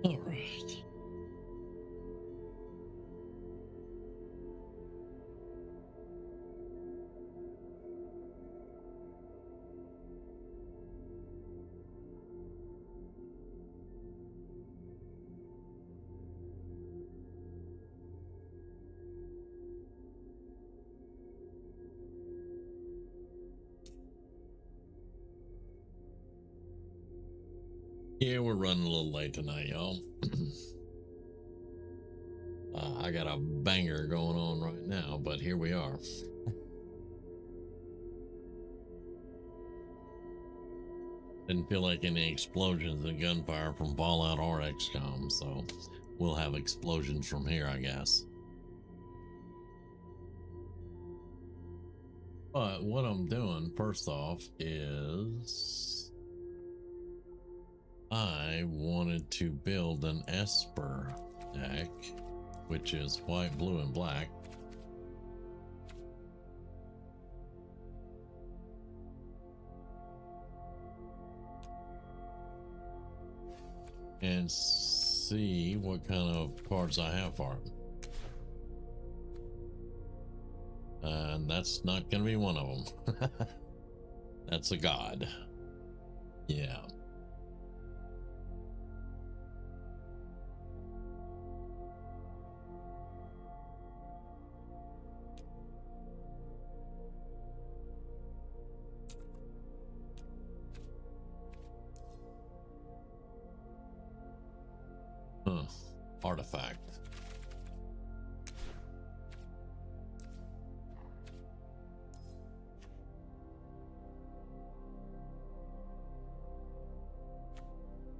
All right. Yeah, we're running a little late tonight, y'all. I got a banger going on right now, but here we are. Didn't feel like any explosions and gunfire from Fallout or XCOM, so we'll have explosions from here, I guess. But what I'm doing first off is I wanted to build an Esper deck, which is white, blue, and black. And see what kind of cards I have for it. And that's not going to be one of them. That's a god. Yeah. Huh. Artifact.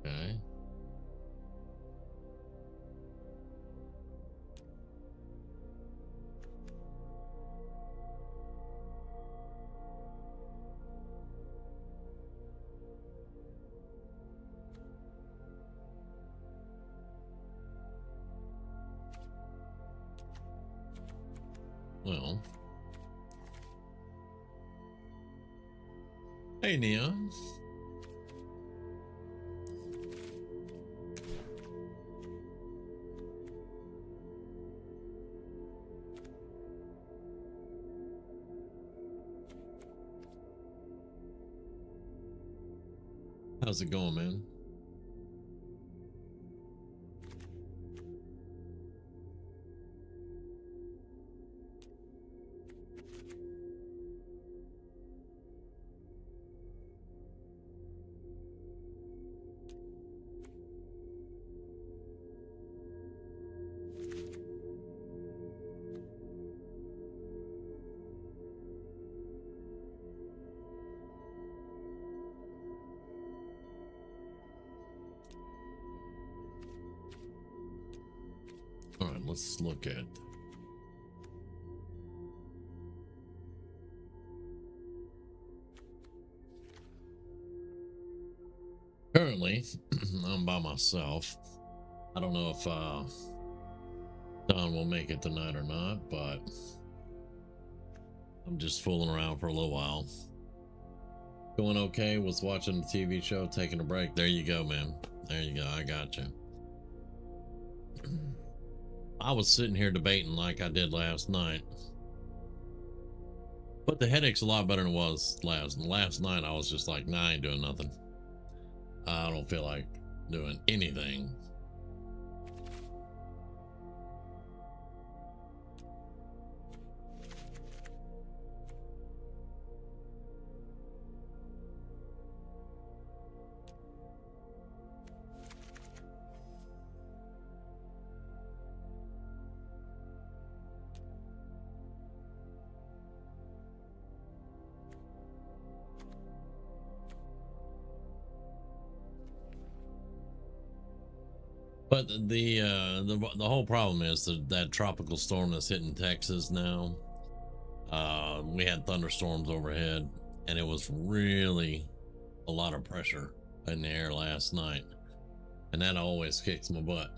Okay. Well. Hey, Neon. How's it going, man? All right, let's look at. Currently, I'm by myself. I don't know if Don will make it tonight or not, but I'm just fooling around for a little while. Going okay. Was watching the TV show, taking a break. There you go, man. There you go. I got you. I was sitting here debating like I did last night, but the headache's a lot better than it was last night. I was just like, nah, I ain't doing nothing. I don't feel like doing anything. But the whole problem is that tropical storm that's hitting Texas now. We had thunderstorms overhead, and it was really a lot of pressure in the air last night, and that always kicks my butt.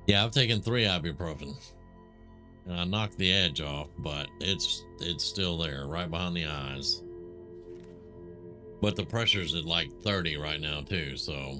Yeah, I've taken 3 ibuprofen, and I knocked the edge off, but it's still there, right behind the eyes. But the pressure's at like 30 right now too, so.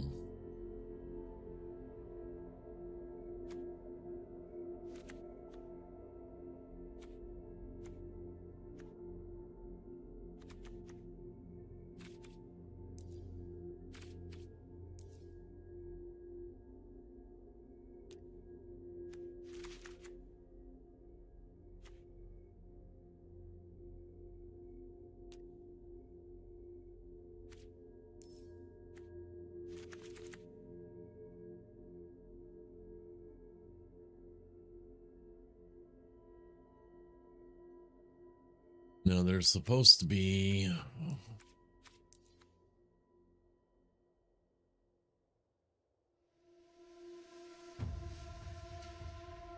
No, there's supposed to be.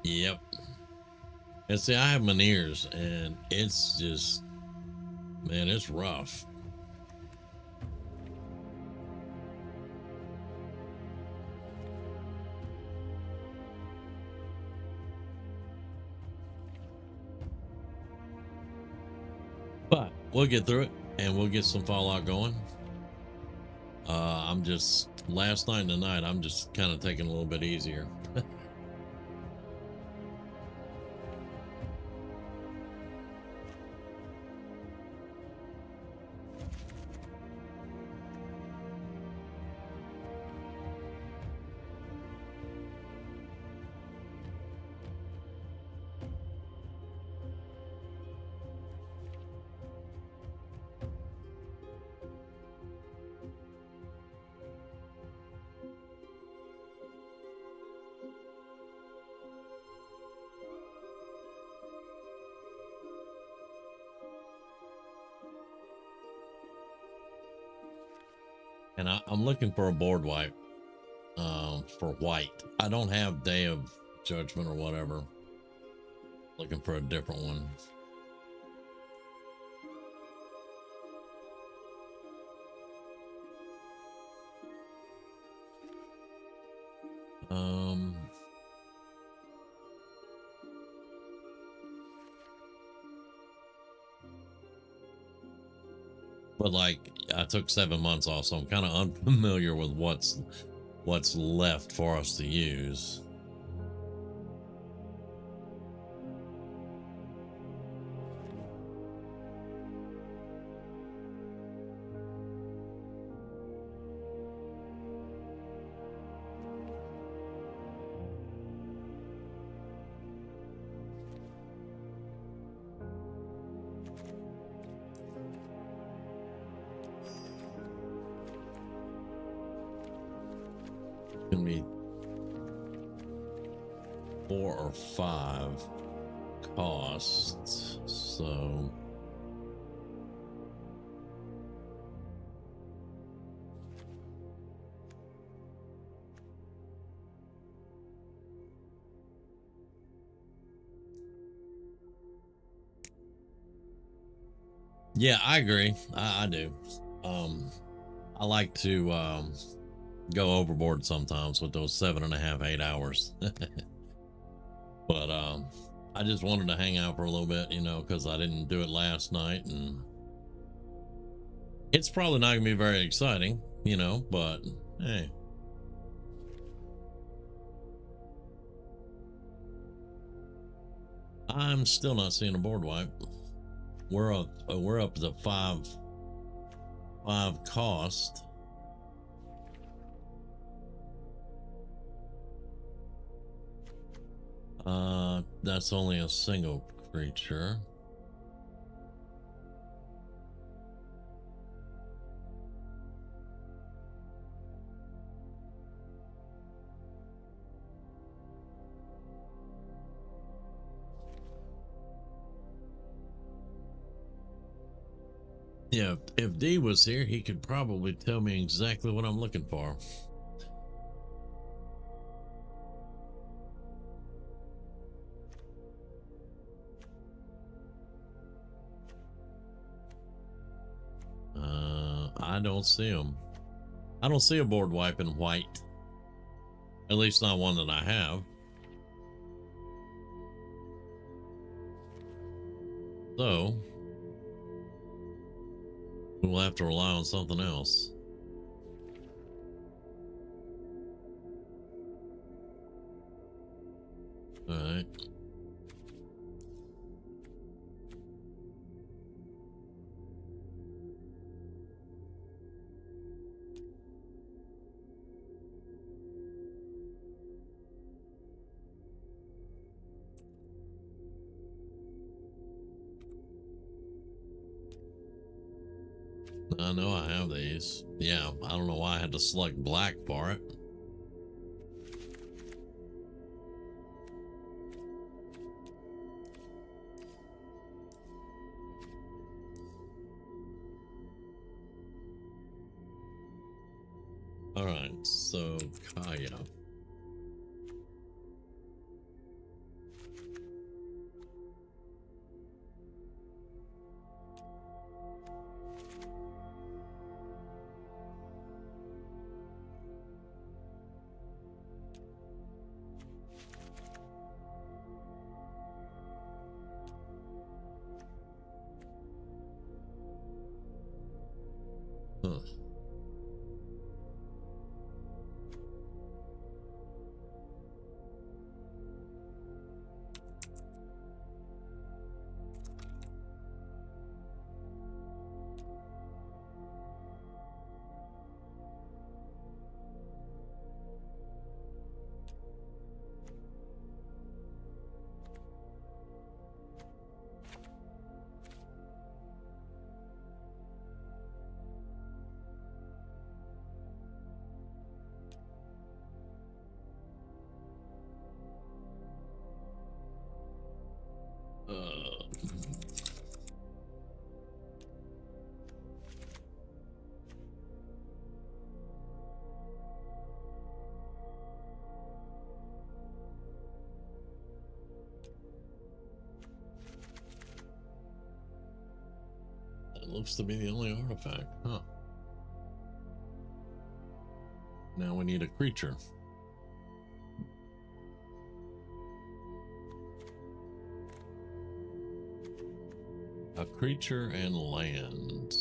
Yep. And see, I have my ears, and it's just, man, it's rough. But we'll get through it, and we'll get some fallout going. I'm just, last night and tonight, I'm just kind of taking a little bit easier. And I'm looking for a board wipe for white. I don't have Day of Judgment or whatever. Looking for a different one. But like, I took 7 months off, so I'm kind of unfamiliar with what's left for us to use. Gonna be 4 or 5 costs, so Yeah, I agree. I do. Um, I like to go overboard sometimes with those 7.5, 8 hours. But I just wanted to hang out for a little bit, you know, because I didn't do it last night, and it's probably not gonna be very exciting, you know. But hey, I'm still not seeing a board wipe. We're up to five cost. That's only a single creature. Yeah, if D was here, he could probably tell me exactly what I'm looking for. I don't see him. I don't see a board wipe in white. At least not one that I have. So we'll have to rely on something else. All right. I know I have these. Yeah, I don't know why I had to select black for it. All right, so Kaya. Huh. Uh, that looks to be the only artifact, huh? Now we need a creature. A creature and land.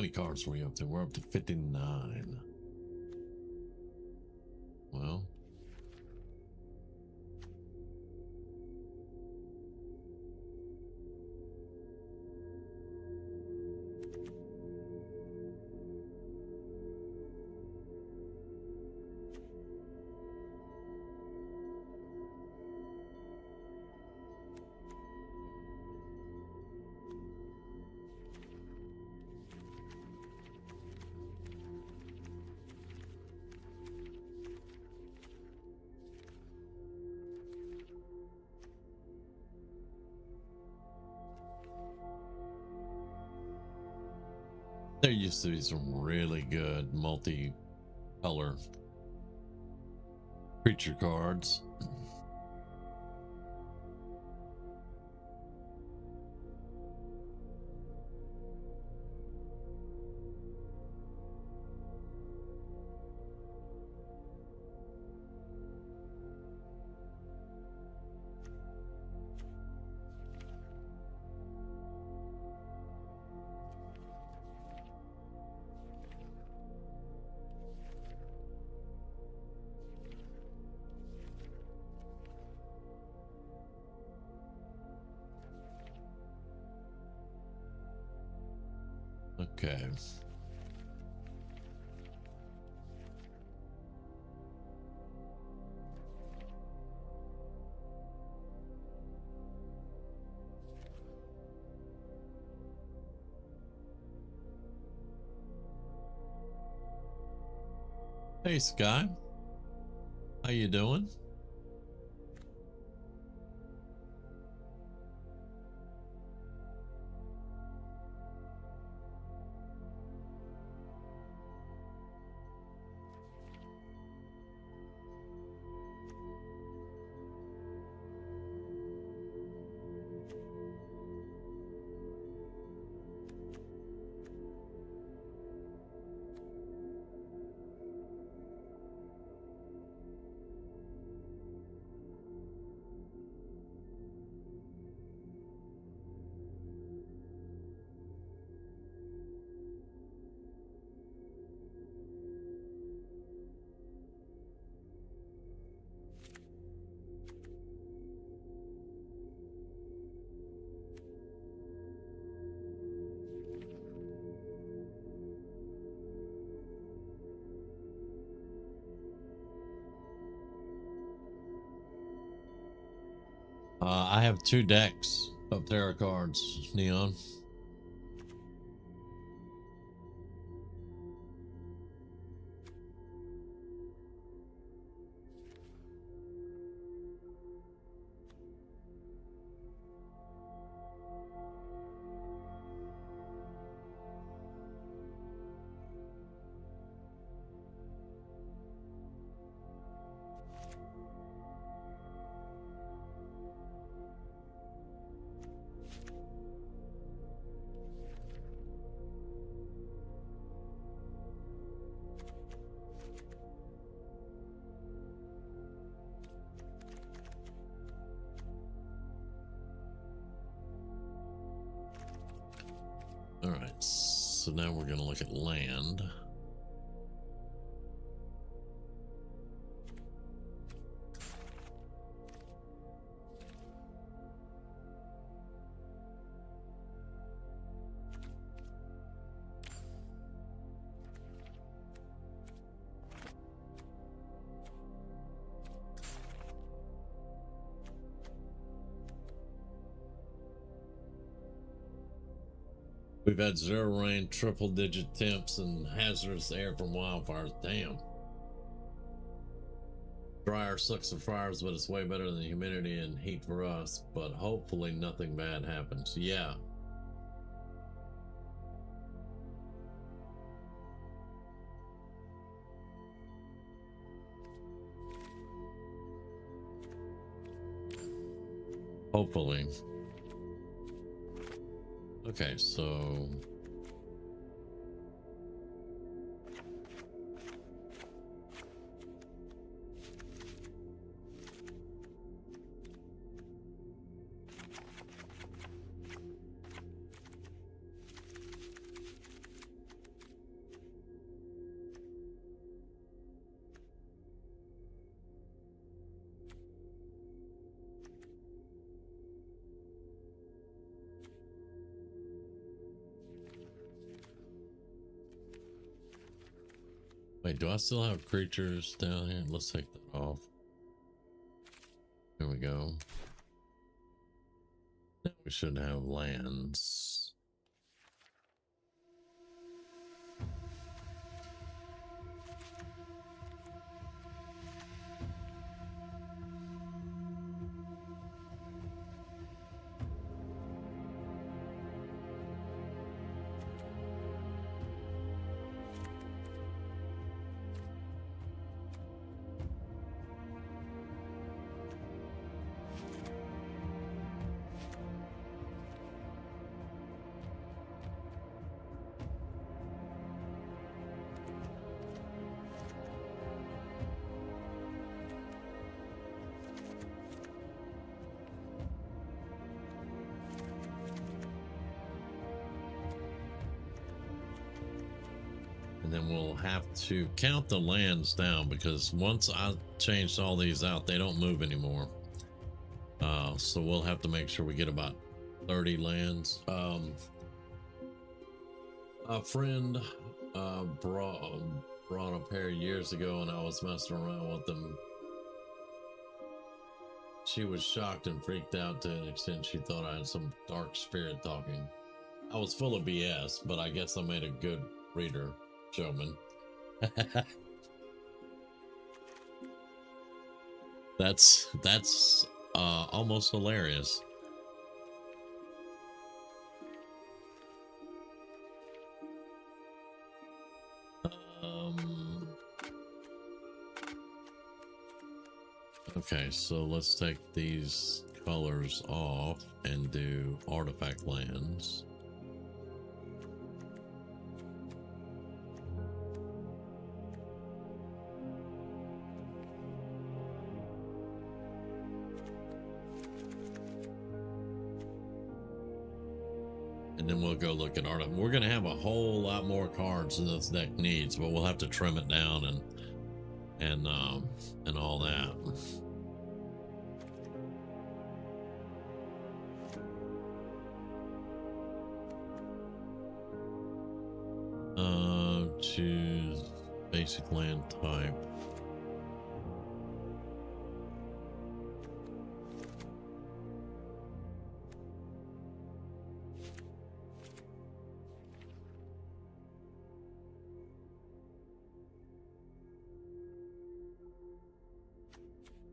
many cards were we up to? We're up to 59. Well, there used to be some really good multi-color creature cards. Okay. Hey Sky, how you doing? I have 2 decks of tarot cards, Neon. All right, so now we're going to look at land. We've had 0 rain, triple digit temps, and hazardous air from wildfires. Damn. Dryer sucks the fires, but it's way better than humidity and heat for us. But hopefully nothing bad happens. Yeah. Hopefully. Okay, so Wait, do I still have creatures down here? Let's take that off. There we go. Now we should have lands. And then we'll have to count the lands down, because once I changed all these out, they don't move anymore. So we'll have to make sure we get about 30 lands. A friend brought a pair years ago, and I was messing around with them. She was shocked and freaked out to an extent she thought I had some dark spirit talking. I was full of BS, but I guess I made a good reader. Showman. That's almost hilarious. Okay, so let's take these colors off and do artifact lands. And then we'll go look at art. We're going to have a whole lot more cards than this deck needs, but we'll have to trim it down and all that. Choose basic land type.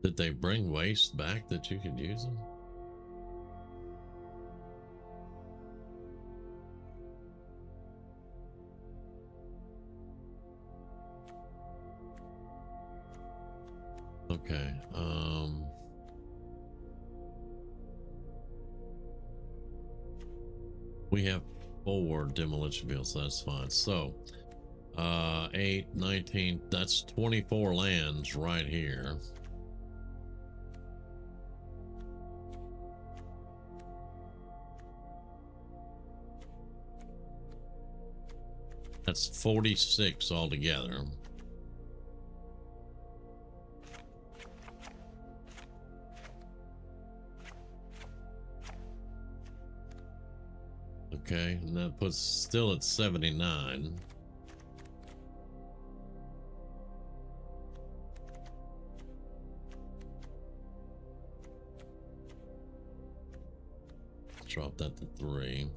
Did they bring waste back that you could use them? Okay, we have 4 demolition fields, so that's fine. So 8, 19, that's 24 lands right here. That's 46 altogether. Okay, and that puts still at 79. Drop that to 3.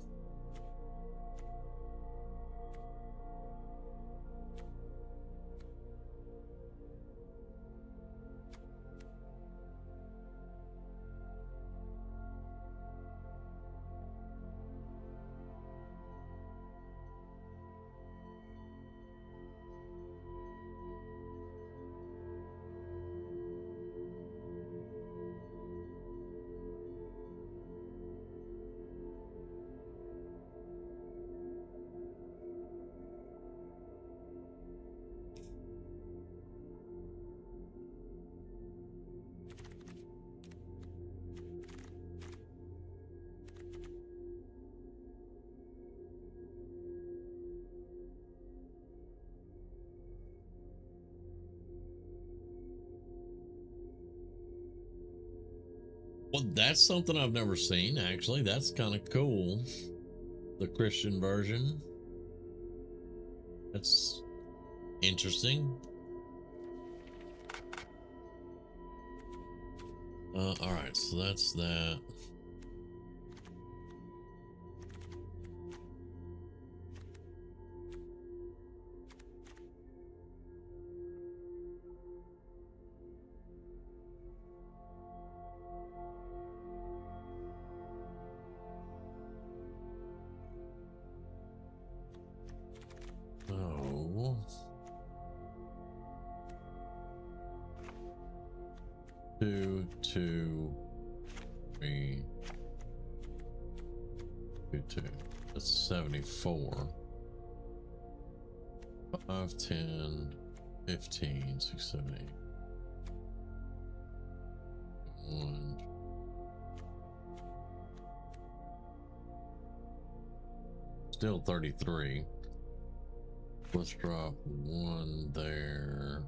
Well, that's something I've never seen, actually. That's kind of cool. The Christian version. That's Interesting. All right, so that's that. Oh. Two, 3, 2. That's 74. 5, 10, 15, 6, 7, 8. 1. Still 33. Let's drop 1 there.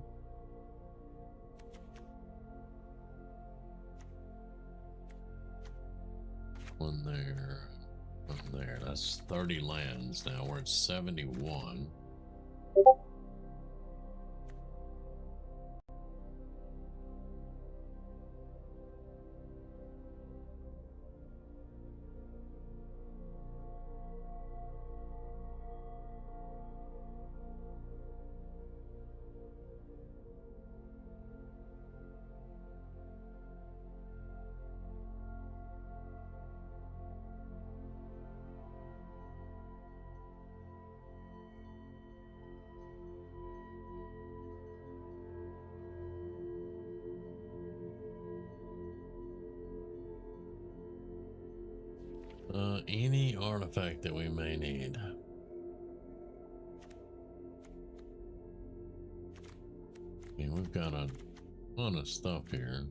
One there. One there. That's 30 lands now. We're at 71. Any artifact that we may need. I mean, we've got a ton of stuff here.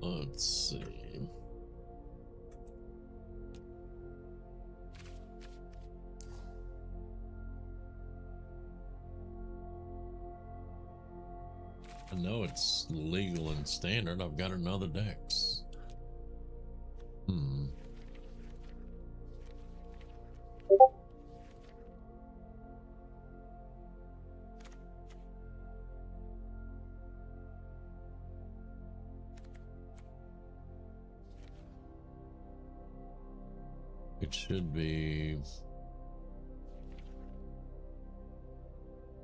Let's see. I know it's legal and standard. I've got another Dex. It should be.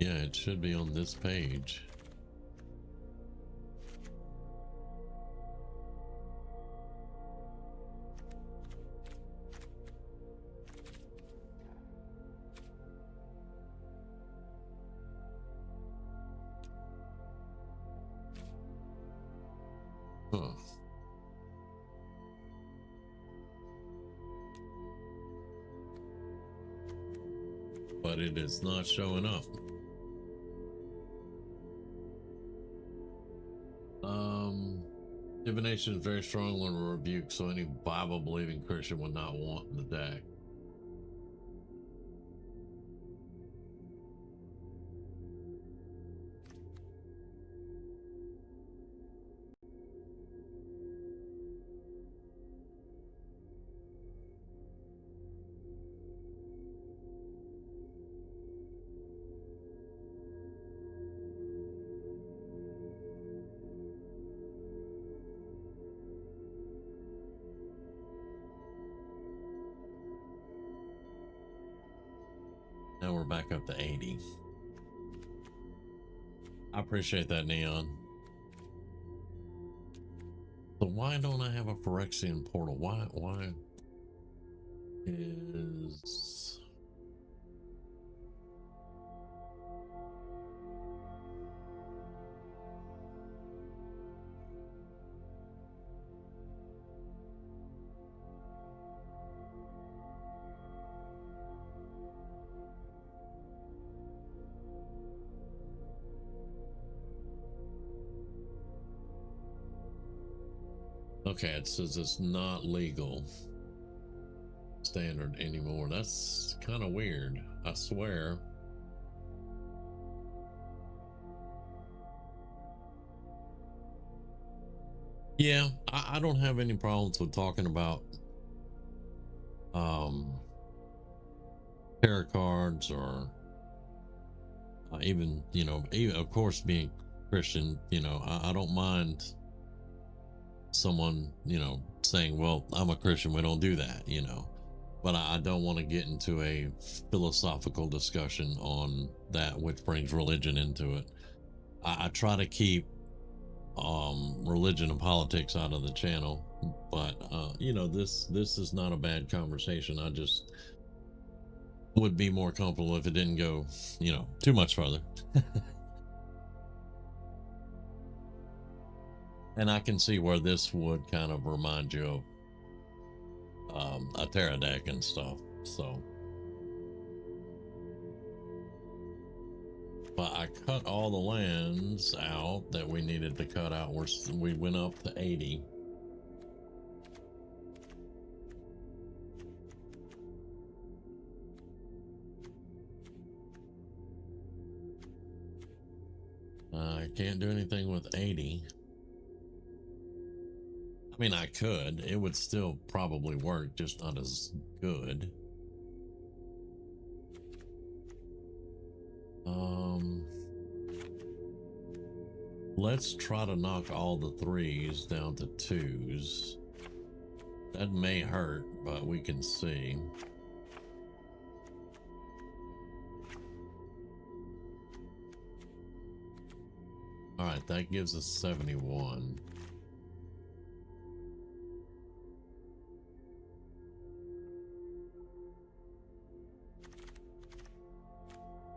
Yeah, it should be on this page. Huh. But it is not showing up. Divination is very strong when rebuked, so any Bible believing Christian would not want the deck. Now we're back up to 80. I appreciate that, Neon. So why don't I have a Phyrexian portal? Why is... Okay, it says it's not legal standard anymore. That's kind of weird, I swear. Yeah, I don't have any problems with talking about tarot cards or even, you know, even, of course, being Christian, you know, I don't mind someone, you know, saying, well, I'm a Christian, we don't do that, you know, but I don't want to get into a philosophical discussion on that, which brings religion into it. I try to keep religion and politics out of the channel, but you know, this is not a bad conversation. I just would be more comfortable if it didn't go, you know, too much further. And I can see where this would kind of remind you of a tarot deck and stuff. So, but I cut all the lands out that we needed to cut out. We went up to 80. I can't do anything with 80. I mean, I could. It would still probably work, just not as good. Let's try to knock all the 3s down to 2s. That may hurt, but we can see. All right, that gives us 71.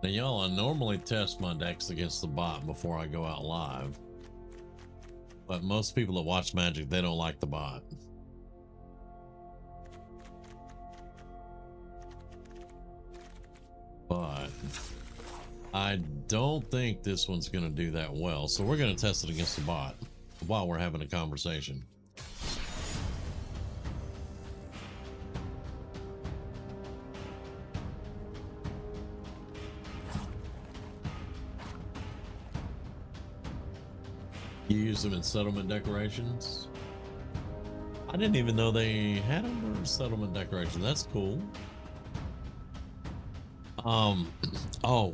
Now, y'all, I normally test my decks against the bot before I go out live. But most people that watch Magic, they don't like the bot. But I don't think this one's going to do that well. So we're going to test it against the bot while we're having a conversation. You use them in settlement decorations? I didn't even know they had them for settlement decorations. That's cool. Oh,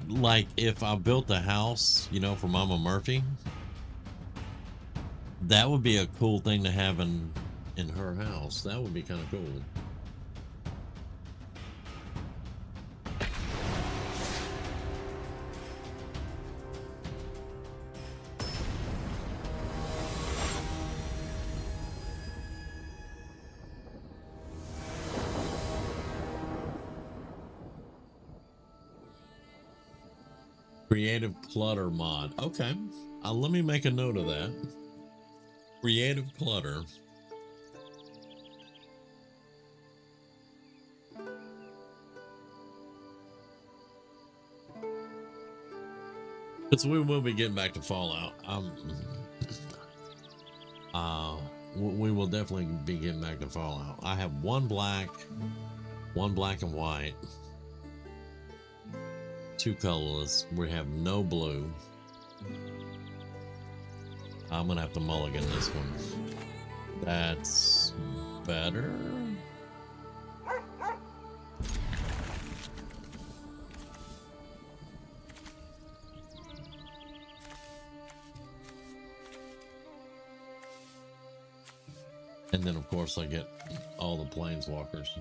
like if I built a house, you know, for Mama Murphy, that would be a cool thing to have in her house. That would be kind of cool. Creative clutter mod. Okay. Let me make a note of that. Creative clutter. Because we will be getting back to Fallout. We will definitely be getting back to Fallout. I have one black and white, 2 colorless. We have no blue. I'm gonna have to mulligan this one. That's better. And then of course I get all the planeswalkers.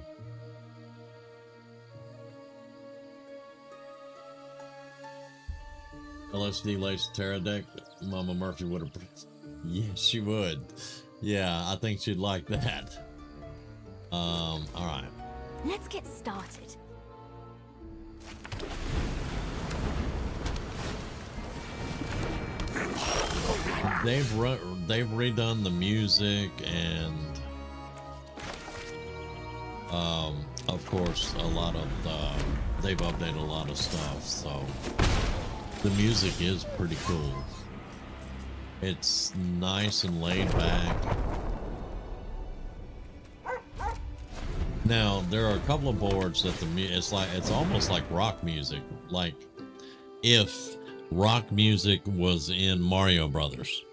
LSD Lace Terra deck, Mama Murphy would have. Yes, she would. Yeah, I think she'd like that. All right. Let's get started. They've redone the music and of course a lot of they've updated a lot of stuff, so the music is pretty cool. It's nice and laid back. Now there are a couple of boards that it's almost like rock music, like if rock music was in Mario Brothers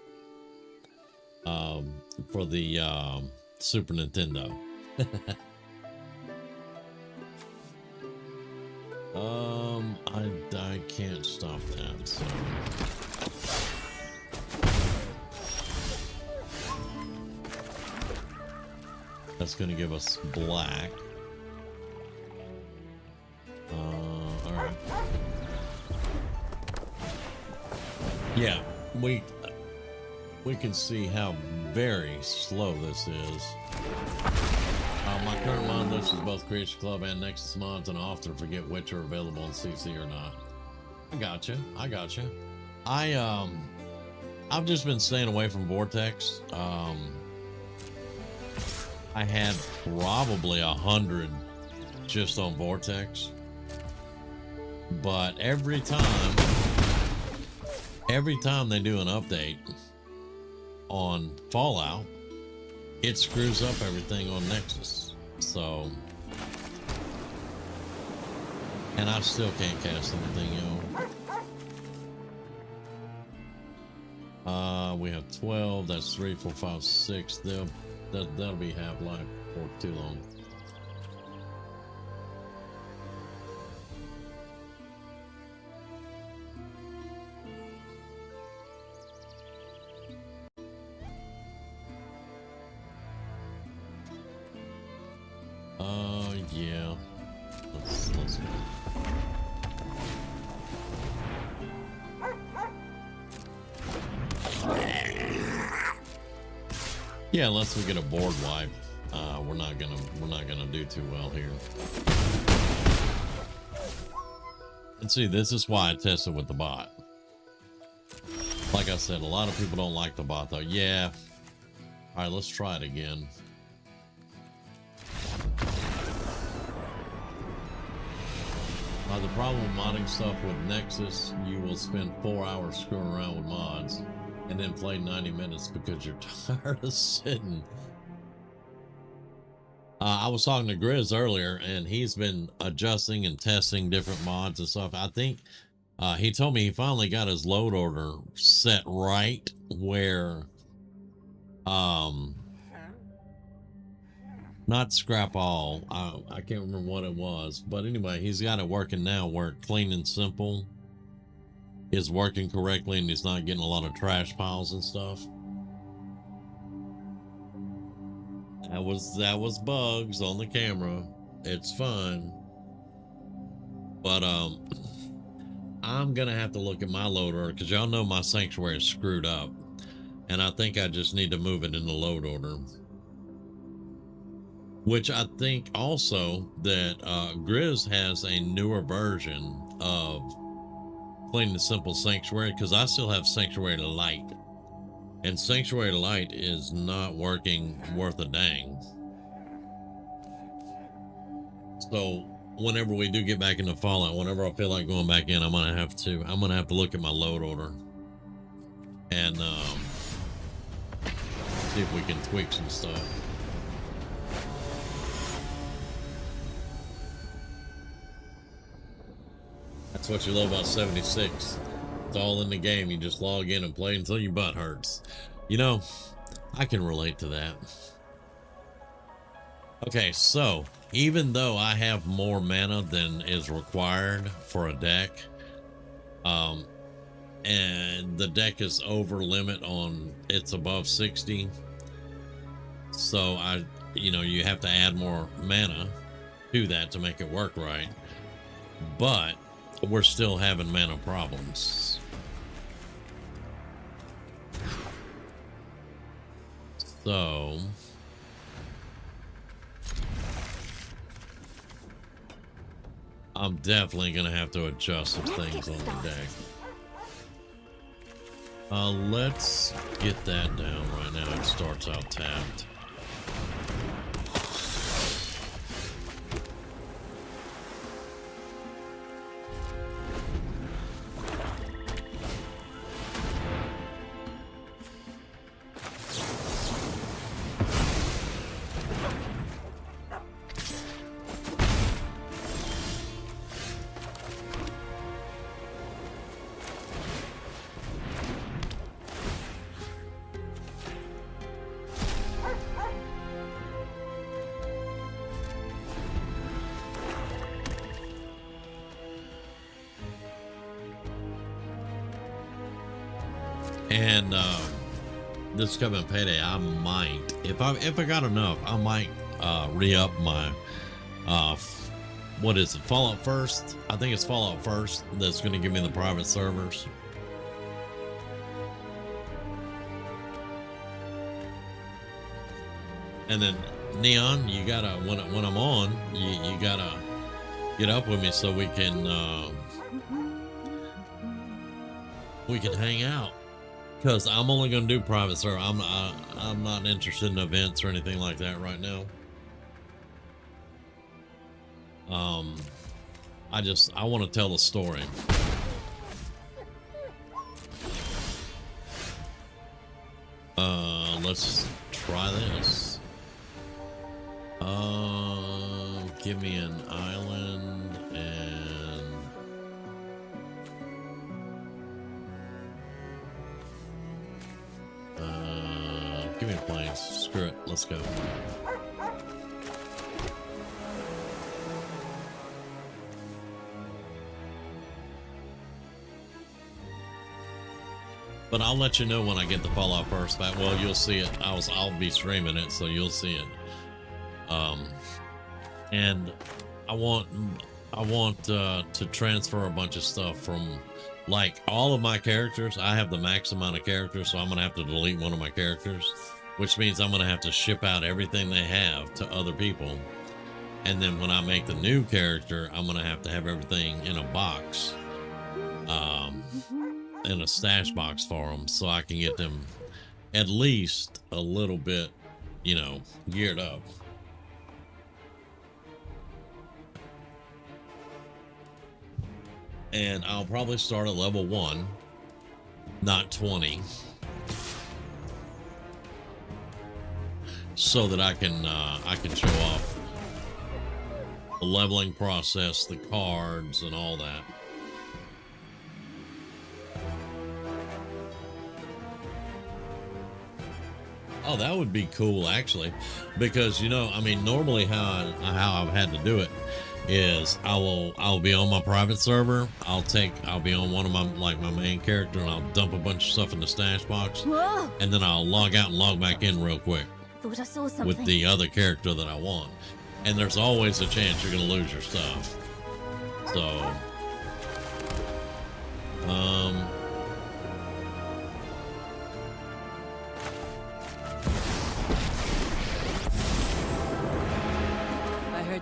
for the Super Nintendo. I can't stop that, so that's gonna give us black. All right. Yeah, we can see how very slow this is. My current mod list is both Creation Club and Nexus mods, and I often forget which are available on CC or not. I gotcha. I've just been staying away from Vortex. I had probably 100 just on Vortex, but every time they do an update on Fallout, it screws up everything on Nexus. So, and I still can't cast anything, we have 12. That's 3, 4, 5, 6. That'll be half-life for too long. Yeah. Let's go. Yeah, unless we get a board wipe, we're not gonna do too well here. And see, this is why I tested with the bot. Like I said, a lot of people don't like the bot though. Yeah. All right, let's try it again. The problem with modding stuff with Nexus, you will spend 4 hours screwing around with mods and then play 90 minutes because you're tired of sitting. I was talking to Grizz earlier, and he's been adjusting and testing different mods and stuff. I think he told me he finally got his load order set right where not scrap all. I can't remember what it was, but anyway, he's got it working now where clean and simple is working correctly, and he's not getting a lot of trash piles and stuff. That was bugs on the camera. It's fun, but I'm gonna have to look at my load order because y'all know my sanctuary is screwed up, and I think I just need to move it in the load order. Which I think also that Grizz has a newer version of Clean and Simple Sanctuary, because I still have Sanctuary Light, and Sanctuary Light is not working worth a dang. So whenever we do get back into Fallout, whenever I feel like going back in, I'm gonna have to look at my load order and see if we can tweak some stuff. That's what you love about 76. It's all in the game. You just log in and play until your butt hurts. You know, I can relate to that. Okay, so even though I have more mana than is required for a deck, and the deck is over limit on it's above 60, so you have to add more mana to that to make it work right, but we're still having mana problems. So I'm definitely gonna have to adjust some things on the deck. Let's get that down right now. It starts out tapped. And this coming payday, I might, if I got enough, I might re-up my what is it, Fallout First? I think it's Fallout First that's going to give me the private servers. And then Neon, you gotta, when I'm on, you gotta get up with me so we can hang out. Because I'm only going to do private server. I'm not interested in events or anything like that right now. I want to tell the story. Let's try this. Give me an island and give me a plane. Screw it. Let's go. But I'll let you know when I get the Fallout First back. Well, you'll see it. I'll be streaming it, so you'll see it. And I want to transfer a bunch of stuff from, like, all of my characters. I have the max amount of characters, so I'm gonna have to delete one of my characters, which means I'm gonna have to ship out everything they have to other people. And then when I make the new character, I'm gonna have to have everything in a box, in a stash box for them, so I can get them at least a little bit, you know, geared up. And I'll probably start at level 1, not 20, so that I can show off the leveling process, the cards, and all that. Oh, that would be cool, actually, because, you know, I mean, normally how I've had to do it is I'll be on my private server. I'll be on one of my, like, my main character, and I'll dump a bunch of stuff in the stash box. Whoa. And then I'll log out and log back in real quick. Thought I saw something With the other character that I want. And there's always a chance you're gonna lose your stuff. So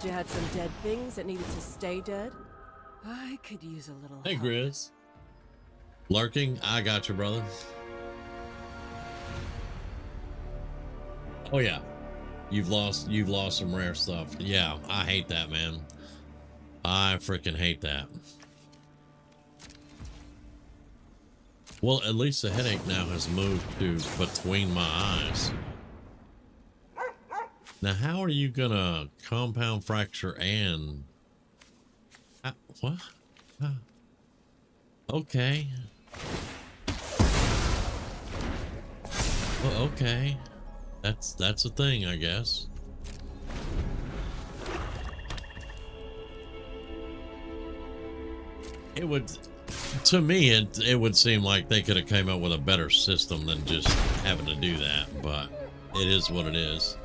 you had some dead things that needed to stay dead. I could use a little Hey, help. Grizz. Lurking? I got you, brother. Oh yeah. You've lost some rare stuff. Yeah, I hate that, man. I freaking hate that. Well, at least the headache now has moved to between my eyes. Now, how are you gonna compound fracture and what? Okay. Well, okay. That's a thing, I guess. It would, to me, it would seem like they could have came up with a better system than just having to do that, but it is what it is.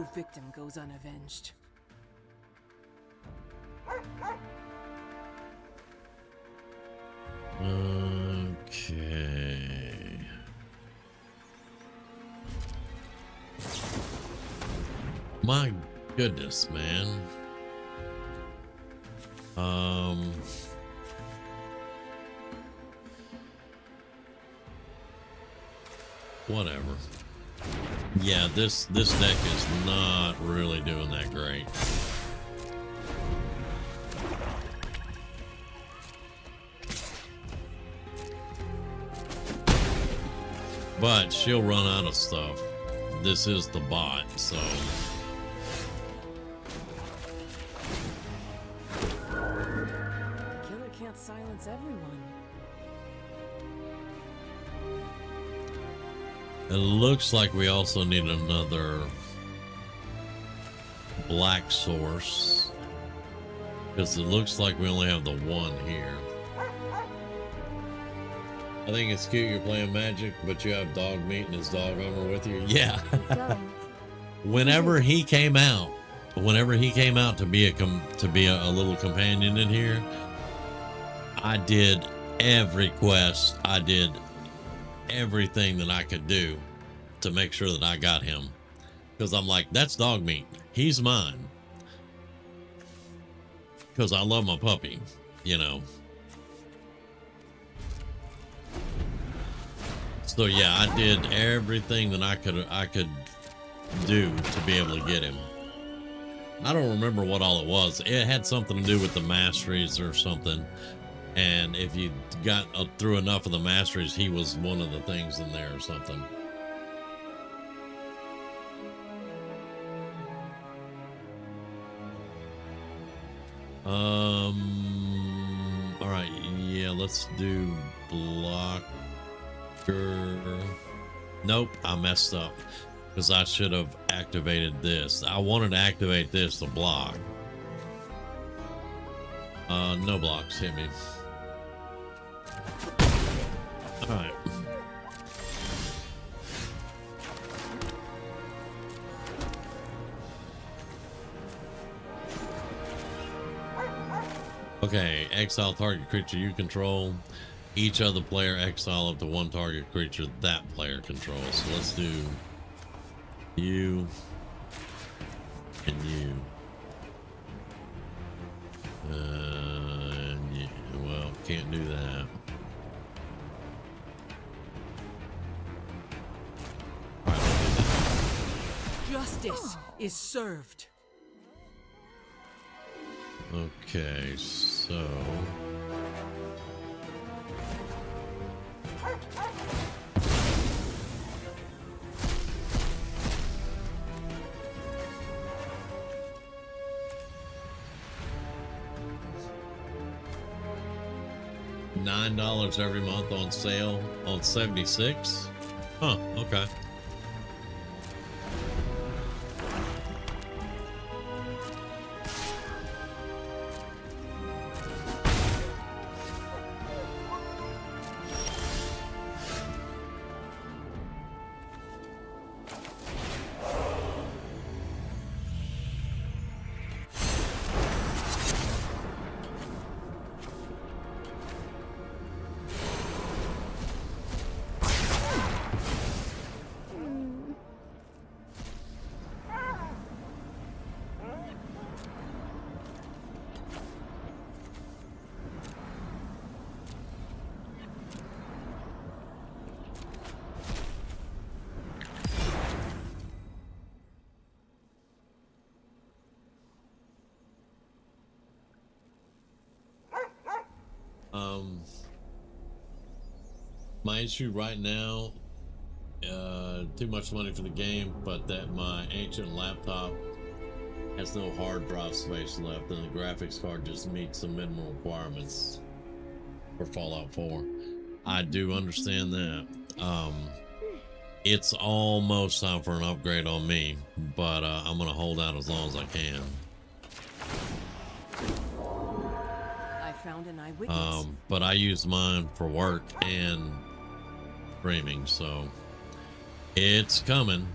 No victim goes unavenged. Okay. My goodness, man. Whatever. Yeah, this deck is not really doing that great. But she'll run out of stuff. This is the bot, so Killer can't silence everyone. it looks like we also need another black source, because it looks like we only have the one here. I think it's cute you're playing Magic, but you have dog meat and his dog armor with you. Yeah. Whenever he came out to be a little companion in here, I did every quest. I did everything that I could do to make sure that I got him, because I'm like, that's dog meat. He's mine. Because I love my puppy, you know. So yeah, I did everything that I could do to be able to get him. I don't remember what all it was. It had something to do with the masteries or something. And if you got through enough of the masteries, he was one of the things in there or something. All right, yeah, let's do blocker. Nope, I messed up because I should have activated this. I wanted to activate this to block. No blocks, hit me. All right. Okay, exile target creature you control. Each other player exile up to one target creature that player controls. So let's do you and you. Yeah, well, can't do that. All right, I'll do that. Justice is served. Okay, so $9 every month on sale on 76. Huh, okay. My issue right now, too much money for the game, but that my ancient laptop has no hard drive space left, and the graphics card just meets the minimum requirements for Fallout 4. I do understand that. It's almost time for an upgrade on me, but I'm gonna hold out as long as I can. Found an eyewitness. But I use mine for work and streaming, so it's coming.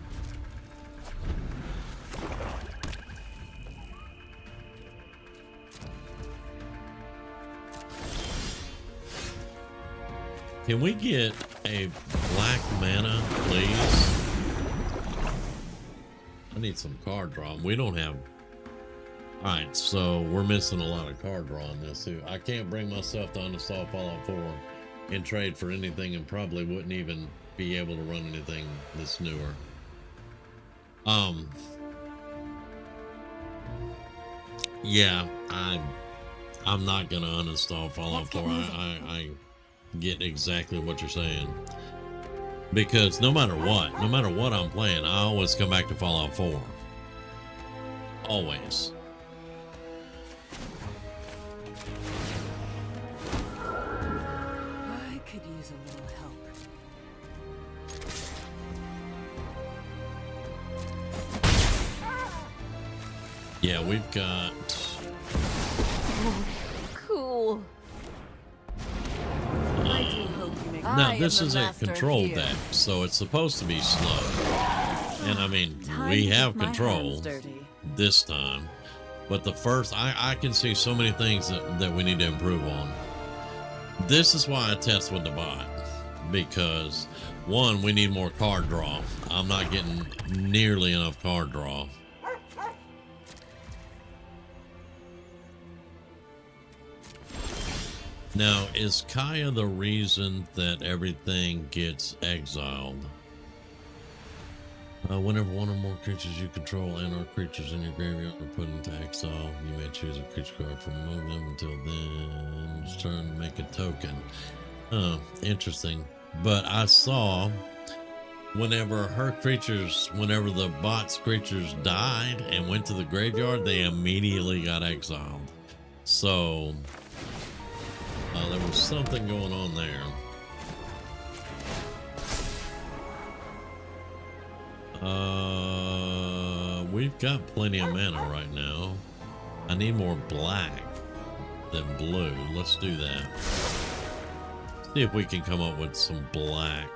Can we get a black mana, please? I need some card draw. We don't have... Alright, so we're missing a lot of card draw on this too. I can't bring myself to uninstall Fallout 4 and trade for anything, and probably wouldn't even be able to run anything that's newer. Yeah, I'm not gonna uninstall Fallout 4. I get exactly what you're saying, because no matter what I'm playing, I always come back to Fallout 4. Always. I could use a little help. Yeah, we've got... Cool. I do hope you make Now, this is a control deck, so it's supposed to be slow. And I mean, we have control this time. But the first, I can see so many things that we need to improve on. This is why I test with the bot. Because, one, we need more card draw. I'm not getting nearly enough card draw. Now, is Kaya the reason that everything gets exiled? Whenever one or more creatures you control and or creatures in your graveyard are put into exile, you may choose a creature card from among them. Until then, it's turn to make a token. Interesting. But I saw whenever the bot's creatures died and went to the graveyard, they immediately got exiled. So... there was something going on there. We've got plenty of mana right now. I need more black than blue. Let's do that. See if we can come up with some black.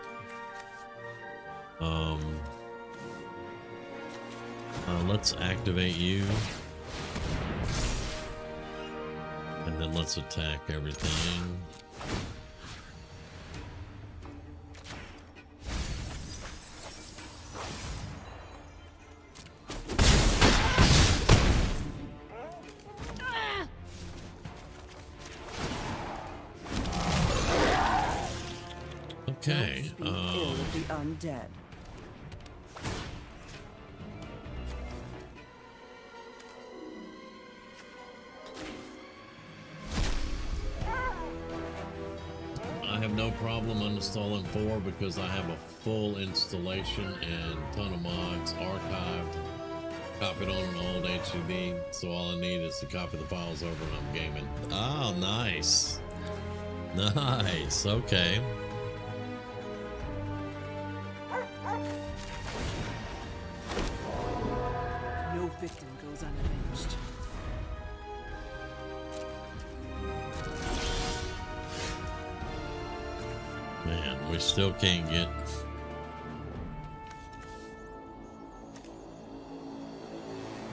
Let's activate you. And then let's attack everything. Okay. The undead. I have no problem uninstalling 4 because I have a full installation and ton of mods archived, copied on an old HDD, so all I need is to copy the files over and I'm gaming. Oh, nice. Nice, okay. No victim goes unavenged. Man, we still can't get...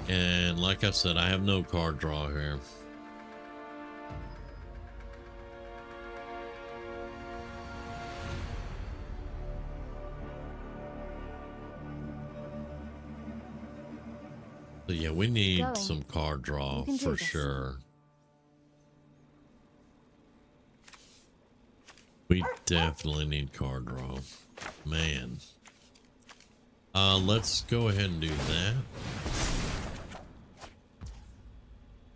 And like I said, I have no card draw here. So yeah, we need some card draw for sure. We definitely need card draw. Man. Let's go ahead and do that.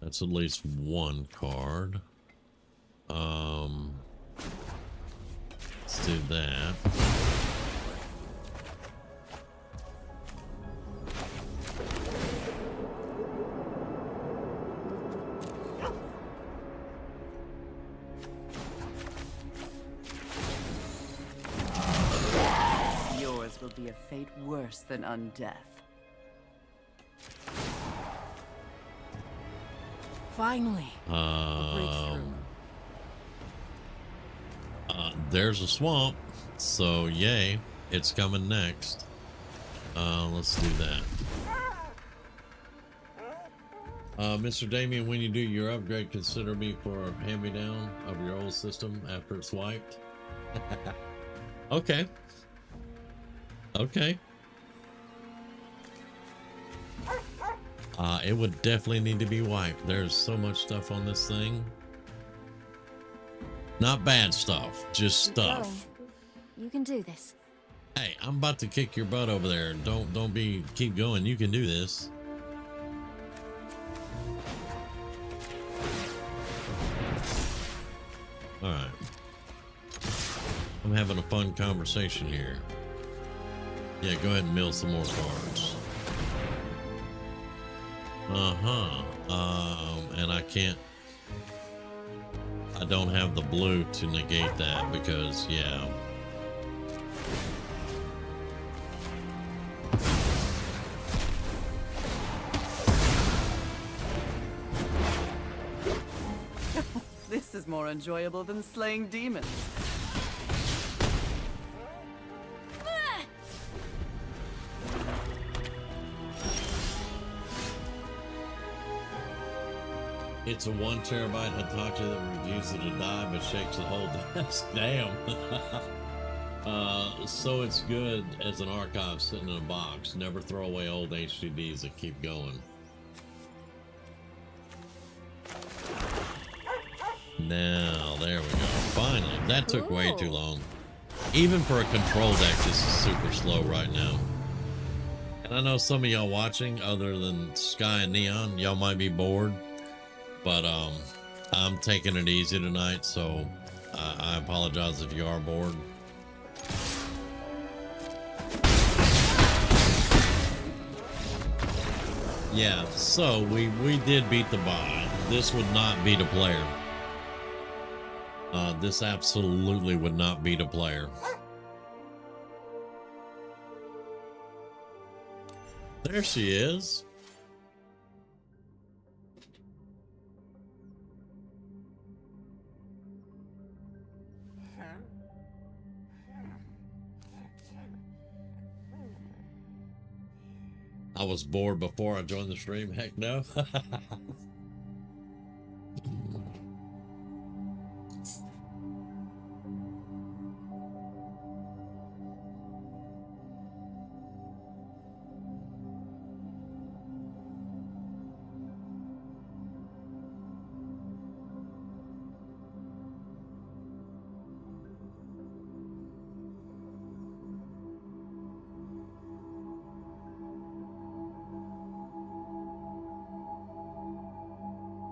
That's at least one card. Let's do that. Will be a fate worse than undeath. Finally, there's a swamp, so yay, it's coming next. Let's do that. Mr. Damien, when you do your upgrade, consider me for a hand-me-down of your old system after it's wiped. Okay. Okay. It would definitely need to be wiped. There's so much stuff on this thing. Not bad stuff, just Keep going. stuff. You can do this. Hey, I'm about to kick your butt over there. Keep going. You can do this. All right. I'm having a fun conversation here. Yeah, go ahead and mill some more cards. And I don't have the blue to negate that because, yeah. This is more enjoyable than slaying demons. It's a 1 terabyte Hitachi that refuses to die but shakes the whole desk. Damn. So it's good as an archive sitting in a box. Never throw away old HDDs that keep going. Now, there we go. Finally, that took way too long. Even for a control deck, this is super slow right now. And I know some of y'all watching, other than Sky and Neon, y'all might be bored. But I'm taking it easy tonight, so I apologize if you are bored. Yeah, so we did beat the bot. This would not beat a player. This absolutely would not beat a player. There she is. I was bored before I joined the stream. Heck no.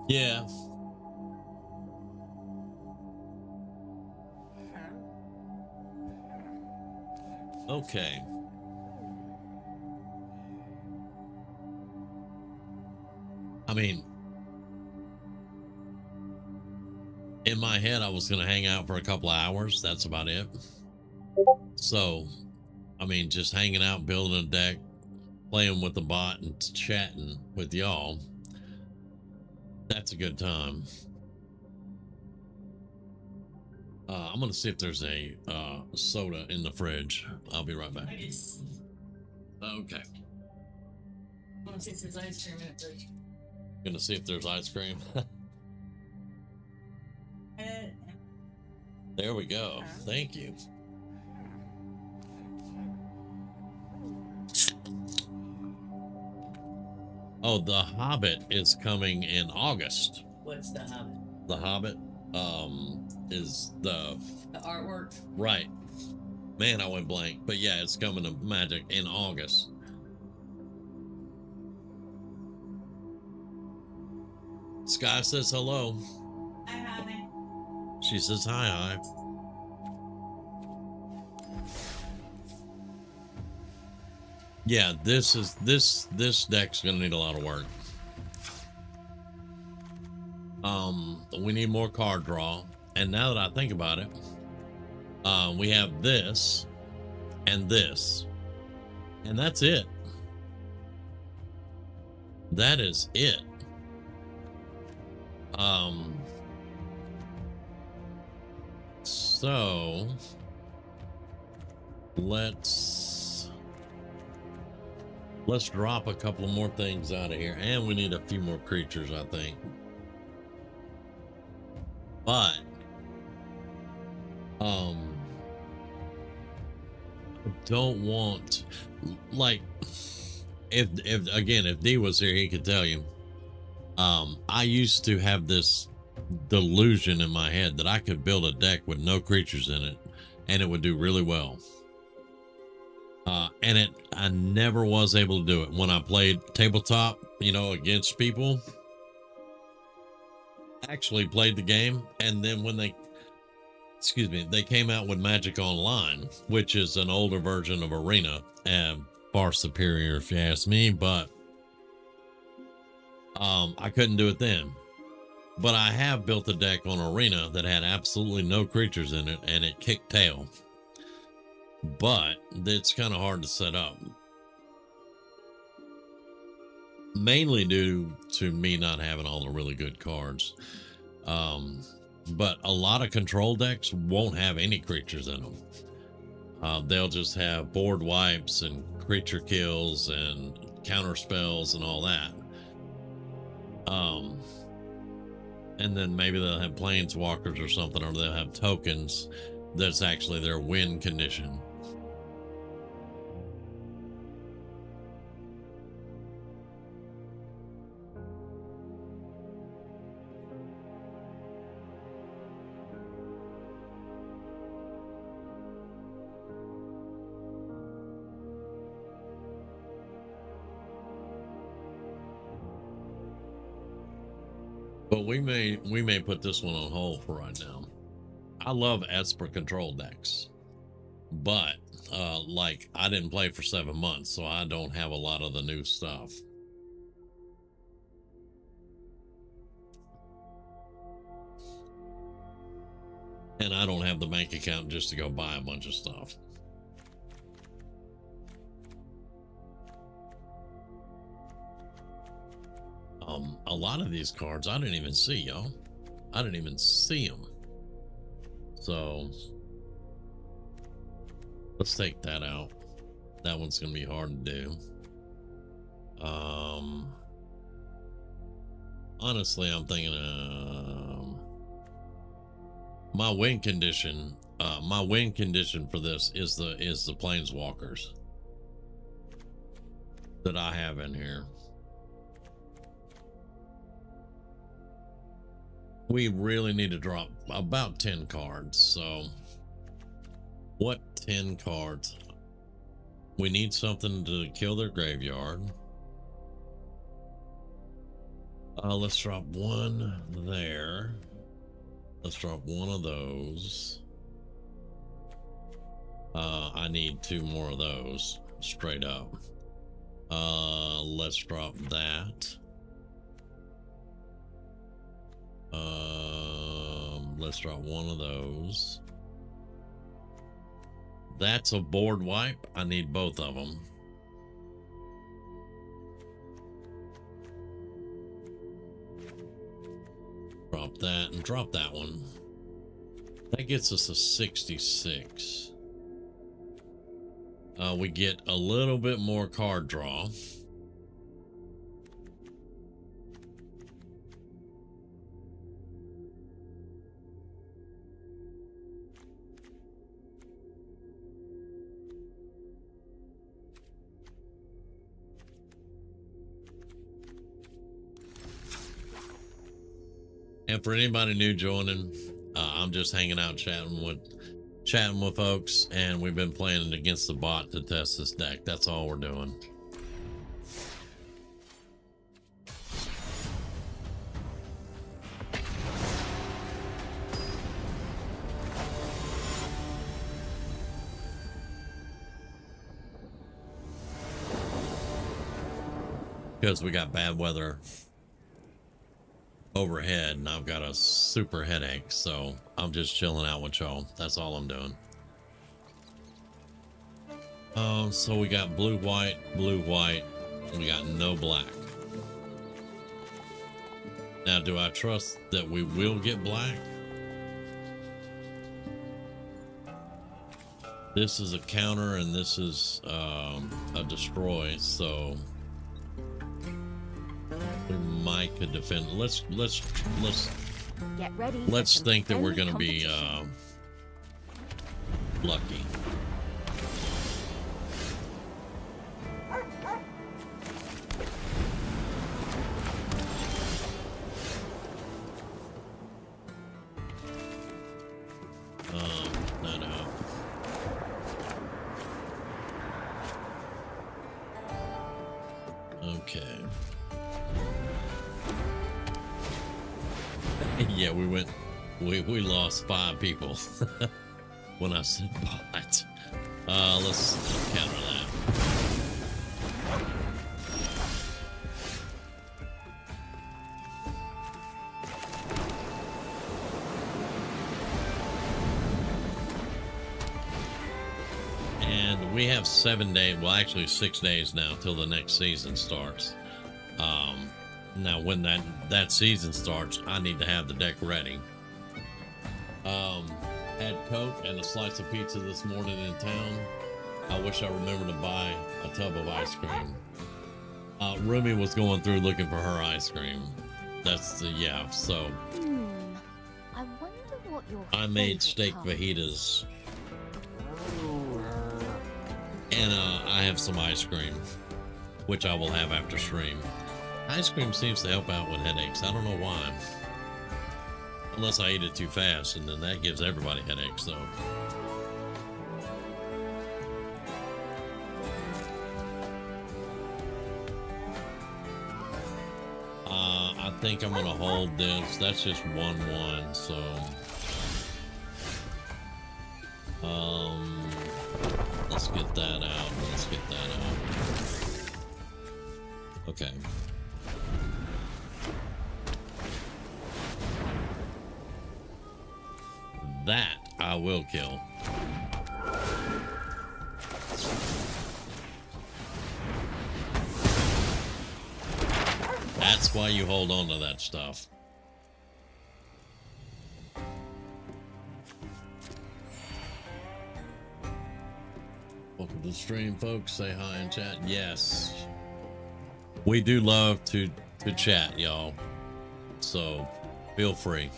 Yeah. Okay. I mean, in my head, I was going to hang out for a couple of hours. That's about it. So, I mean, just hanging out, building a deck, playing with the bot and chatting with y'all. That's a good time. I'm going to see if there's a soda in the fridge. I'll be right back. Okay. I want to see if there's ice cream in the fridge. Gonna see if there's ice cream. There we go. Thank you. Oh, The Hobbit is coming in August. What's the Hobbit? The Hobbit is the artwork. Right. Man, I went blank. But yeah, it's coming to Magic in August. Sky says hello. Hi, honey. She says hi. Yeah, this deck's gonna need a lot of work. We need more card draw, and now that I think about it, we have this and this, and that's it. That is it. So let's drop a couple more things out of here, and we need a few more creatures, I think. But don't want, like, if again, if D was here, he could tell you. I used to have this delusion in my head that I could build a deck with no creatures in it and it would do really well. And I never was able to do it when I played tabletop, you know, against people. Actually played the game, and then when they came out with Magic Online, which is an older version of Arena and far superior if you ask me, but I couldn't do it then. But I have built a deck on Arena that had absolutely no creatures in it, and it kicked tail. But it's kind of hard to set up. Mainly due to me not having all the really good cards. But a lot of control decks won't have any creatures in them. They'll just have board wipes and creature kills and counter spells and all that. And then maybe they'll have planeswalkers or something, or they'll have tokens that's actually their win condition. But we may put this one on hold for right now. I love Esper control decks, but like I didn't play for 7 months, so I don't have a lot of the new stuff. And I don't have the bank account just to go buy a bunch of stuff. A lot of these cards I didn't even see, y'all. I didn't even see them. So let's take that out. That one's gonna be hard to do. Honestly, I'm thinking my win condition. My win condition for this is the planeswalkers that I have in here. We really need to drop about 10 cards. So what 10 cards? We need something to kill their graveyard. Let's drop one there. Let's drop one of those. I need 2 more of those straight up. Let's drop that. Let's drop one of those. That's a board wipe. I need both of them. Drop that and drop that one. That gets us a 66. We get a little bit more card draw. And for anybody new joining, I'm just hanging out chatting with folks, and we've been playing against the bot to test this deck. That's all we're doing. Because we got bad weather overhead and I've got a super headache, so I'm just chilling out with y'all. That's all I'm doing. So we got blue white, we got no black. Now, do I trust that we will get black? This is a counter and this is a destroy, so we might could defend. Let's Get ready. let's think that we're gonna be lucky. Okay. Yeah, we lost 5 people when I said bot. Let's counter that. And we have 7 days, well, actually 6 days now till the next season starts. Now when that season starts, I need to have the deck ready. Had Coke and a slice of pizza this morning in town. I wish I remembered to buy a tub of ice cream. Rumi was going through looking for her ice cream. That's the, yeah, so. I wonder what your I made favorite steak color is. fajitas. And I have some ice cream, which I will have after stream. Ice cream seems to help out with headaches. I don't know why. Unless I eat it too fast, and then that gives everybody headaches, so. I think I'm gonna hold this. That's just 1-1, so. Let's get that out. Let's get that out. Okay. That I will kill. That's why you hold on to that stuff. Welcome to the stream, folks. Say hi in chat. Yes. We do love to chat, y'all. So feel free.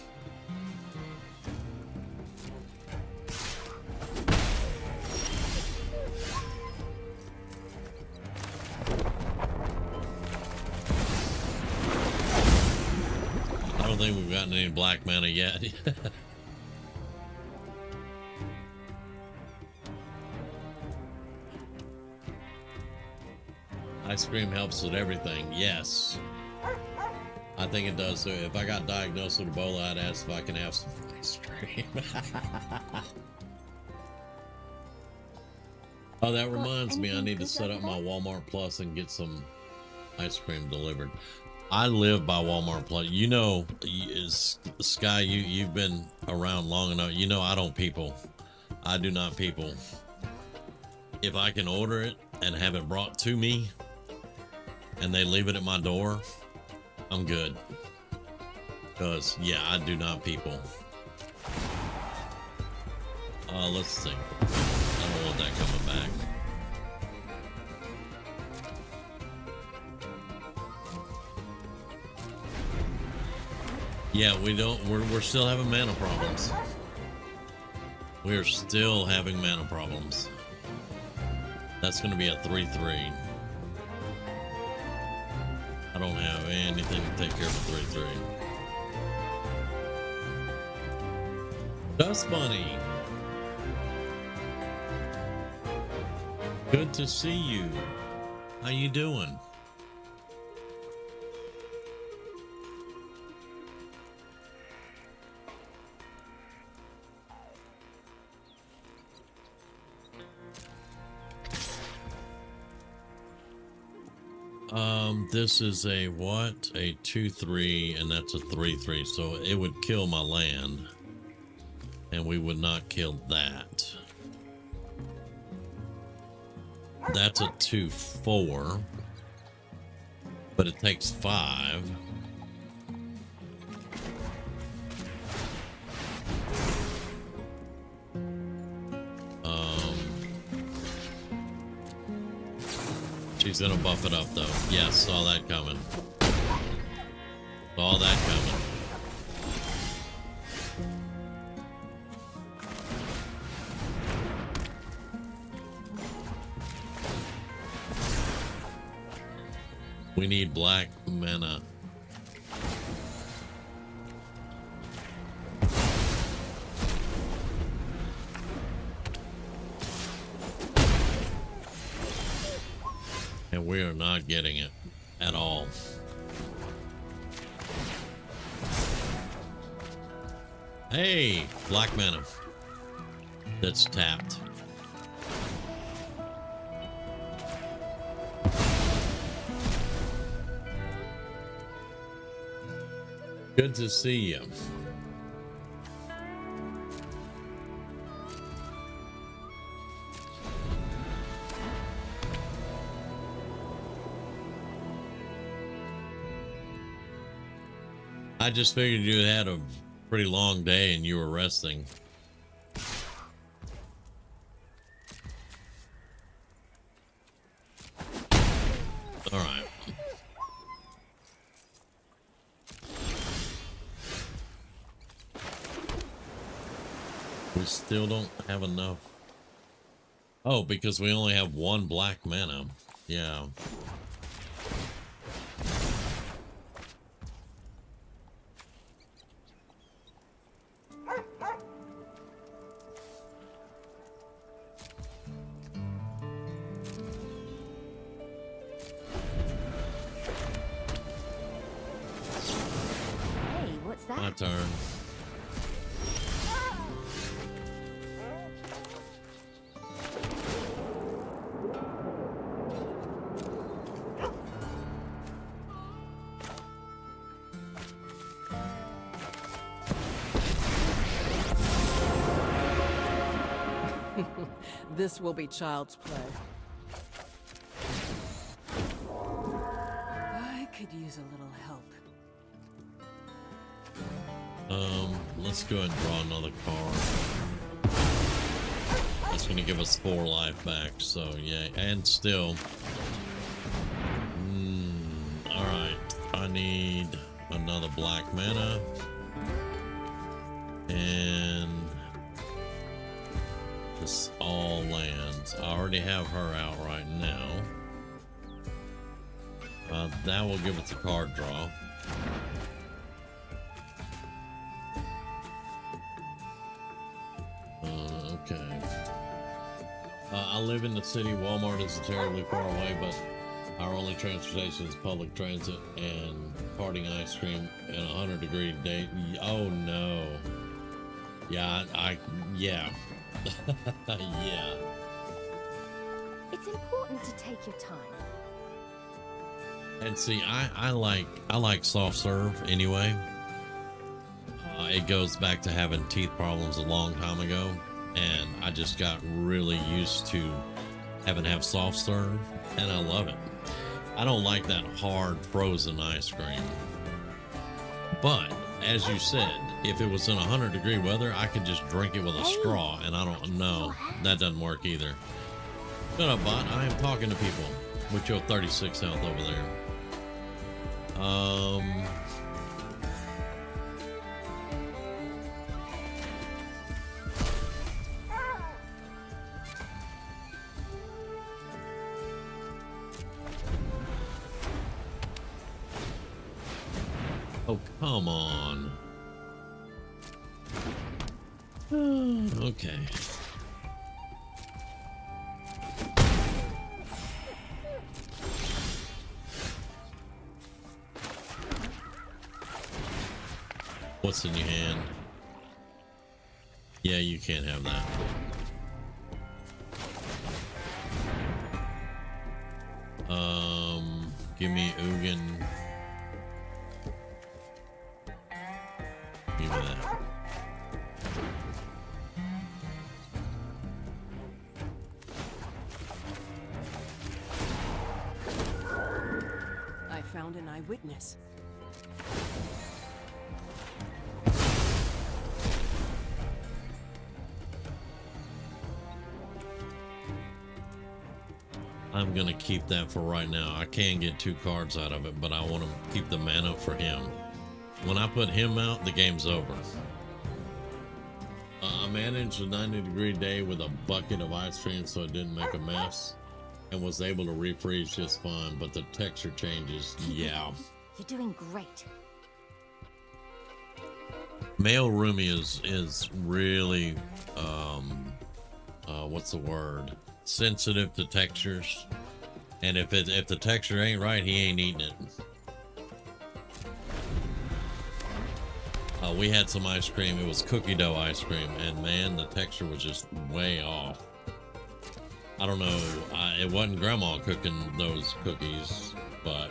I don't think we've gotten any black mana yet. Ice cream helps with everything. Yes. I think it does. So if I got diagnosed with Ebola, I'd ask if I can have some ice cream. Oh, that reminds me, I need to set up my Walmart Plus and get some ice cream delivered. I live by Walmart Plus. You know, Sky, you've been around long enough. You know I don't people. I do not people. If I can order it and have it brought to me and they leave it at my door, I'm good. Because, yeah, I do not people. Let's see. I don't want that coming back. Yeah, we don't. We're still having mana problems. We're still having mana problems. That's going to be a 3/3. I don't have anything to take care of a 3/3. Dust Bunny. Good to see you. How you doing? This is a what? A 2/3, and that's a 3/3. So it would kill my land, and we would not kill that. That's a 2/4, but it takes 5. She's gonna buff it up though. Yes, saw that coming. Saw that coming. We need black mana. And we are not getting it. at all. Hey, black mana that's tapped. Good to see you. I just figured you had a pretty long day and you were resting. All right. We still don't have enough. Oh, because we only have one black mana. Yeah. Hey, what's that? My turn. This will be child's play. I could use a little help. Let's go ahead and draw another card. That's gonna give us 4 life back, so yeah, and still. Alright, I need another black mana. And this all lands. I already have her out right now. That will give us a card draw. Okay. I live in the city. Walmart isn't terribly far away, but our only transportation is public transit and parting ice cream in a 100-degree day. Oh no. Yeah, yeah. Yeah. It's important to take your time. And see, I like soft serve anyway. It goes back to having teeth problems a long time ago, and I just got really used to having to have soft serve, and I love it. I don't like that hard frozen ice cream. But as you said, if it was in 100-degree weather, I could just drink it with a straw, and I don't know. That doesn't work either. Shut up, bot. I am talking to people with your 36 health over there. Oh, come on. Okay. What's in your hand? Yeah, you can't have that. Give me Ugin. Give me that. I found an eyewitness. I'm gonna keep that for right now. I can get 2 cards out of it, but I want to keep the mana for him. When I put him out, the game's over. I managed a 90-degree day with a bucket of ice cream so it didn't make a mess, and was able to refreeze just fine, but the texture changes. Yeah. You're doing great. Male Rumi is really what's the word? Sensitive to textures. And if the texture ain't right, he ain't eating it. We had some ice cream. It was cookie dough ice cream, and man, the texture was just way off. I don't know. It wasn't grandma cooking those cookies, but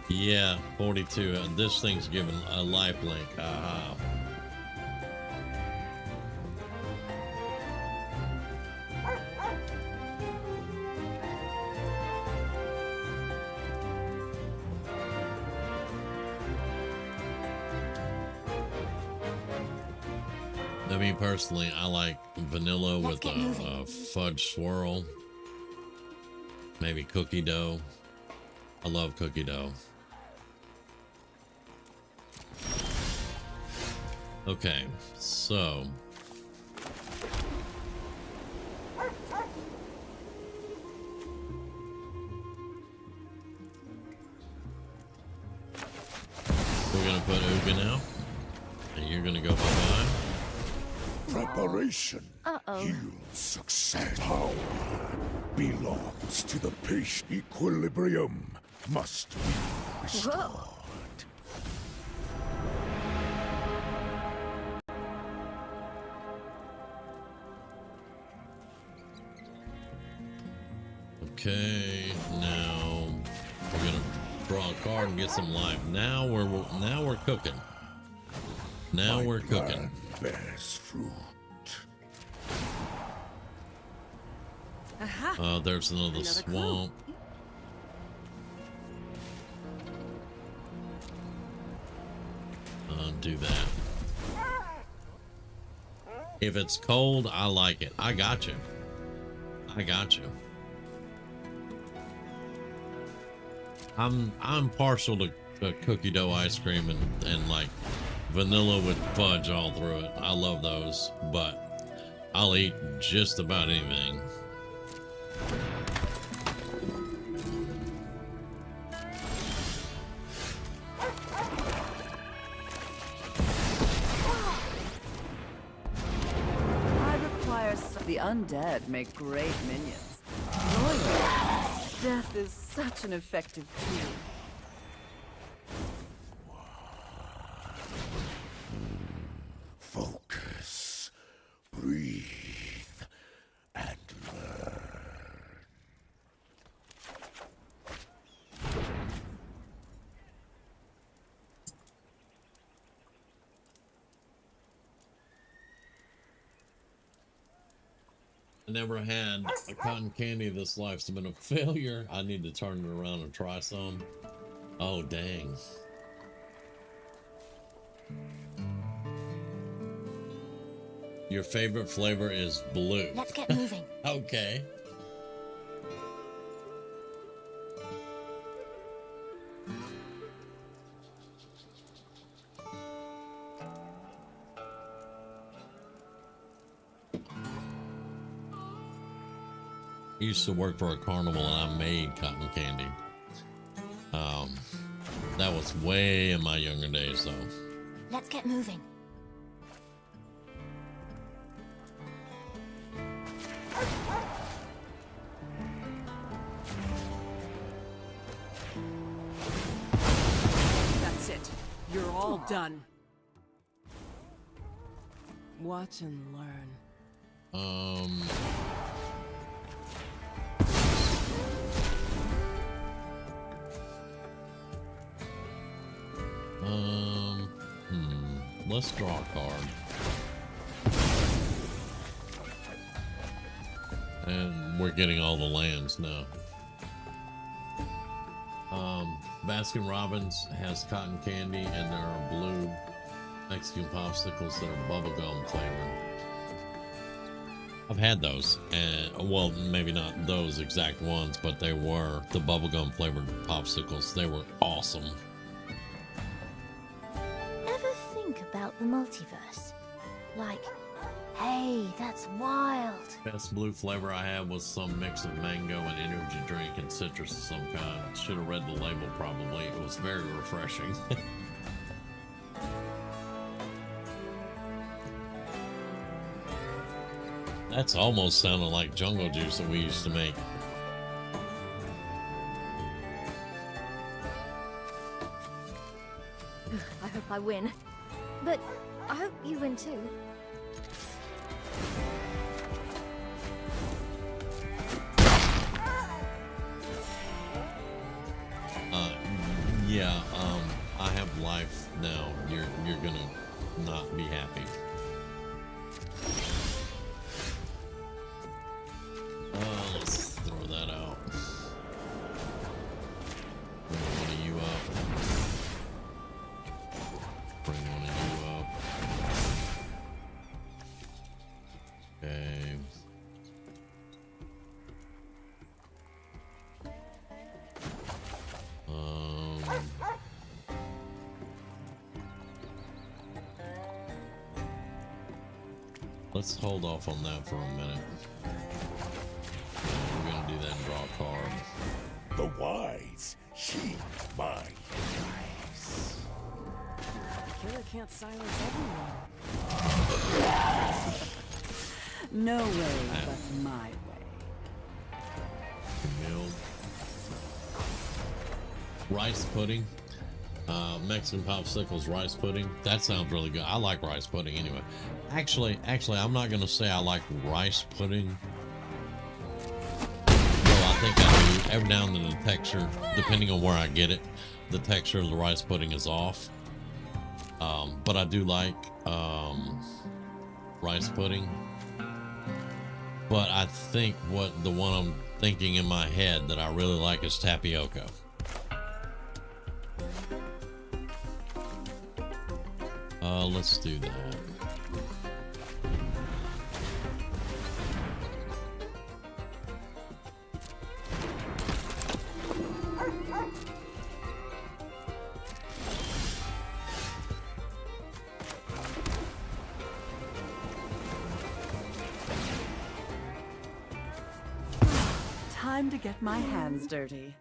yeah, 42. This thing's giving a life link. Me personally, I like vanilla with a fudge swirl. Maybe cookie dough. I love cookie dough. Okay, so we're gonna put Uga now, and you're gonna go bye-bye. Preparation yields success. Power belongs to the patient. Equilibrium must be restored. Okay, now we're gonna draw a card and get some life. Now we're cooking. Now we're cooking. Bears fruit. There's another swamp. Do that. If it's cold, I like it. I got you. I got you. I'm partial to cookie dough ice cream and like vanilla with fudge all through it. I love those, but I'll eat just about anything. The undead make great minions. Death is such an effective tool. Focus, breathe, and learn. I never had a cotton candy this life's been a failure. I need to turn it around and try some. Oh, dang. Your favorite flavor is blue. Let's get moving. Okay. I used to work for a carnival and I made cotton candy. That was way in my younger days though. Let's get moving. That's it. You're all done. Watch and learn. Let's draw a card. And we're getting all the lands now. Baskin Robbins has cotton candy and there are blue Mexican popsicles that are bubblegum flavored. I've had those, and well, maybe not those exact ones, but they were the bubblegum flavored popsicles. They were awesome. Ever think about the multiverse? Like, hey, that's wild. Best blue flavor I had was some mix of mango and energy drink and citrus of some kind. Should have read the label probably. It was very refreshing. That's almost sounding like jungle juice that we used to make. I hope I win. But I hope you win too. Yeah, I have life now. You're gonna not be happy. Let's throw that out. Bring one of you up. Bring one of you up. Okay. Let's hold off on that for a minute. We're gonna do that and draw a card. The wise heed my advice. The killer can't silence everyone. No way but my way. Milk. Rice pudding. Mexican popsicles, rice pudding. That sounds really good. I like rice pudding anyway. Actually, I'm not gonna say I like rice pudding. Well, I think I do. Every now and then the texture, depending on where I get it, the texture of the rice pudding is off. But I do like rice pudding. But I think the one I'm thinking in my head that I really like is tapioca. Let's do that. Time to get my hands dirty.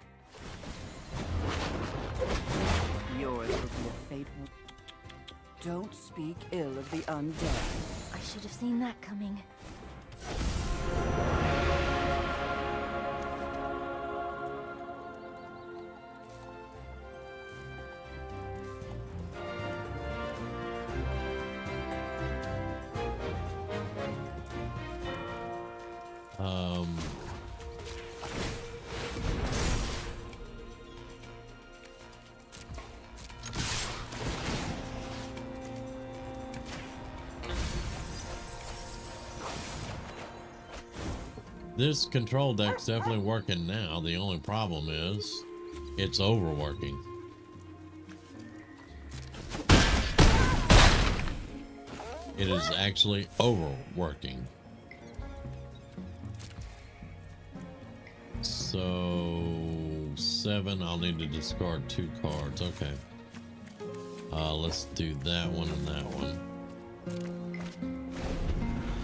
Yours will be a fate. Don't speak ill of the undead. I should have seen that coming. This control deck's definitely working now. The only problem is it's overworking. It is actually overworking. So 7, I'll need to discard 2 cards. Okay. Let's do that one and that one.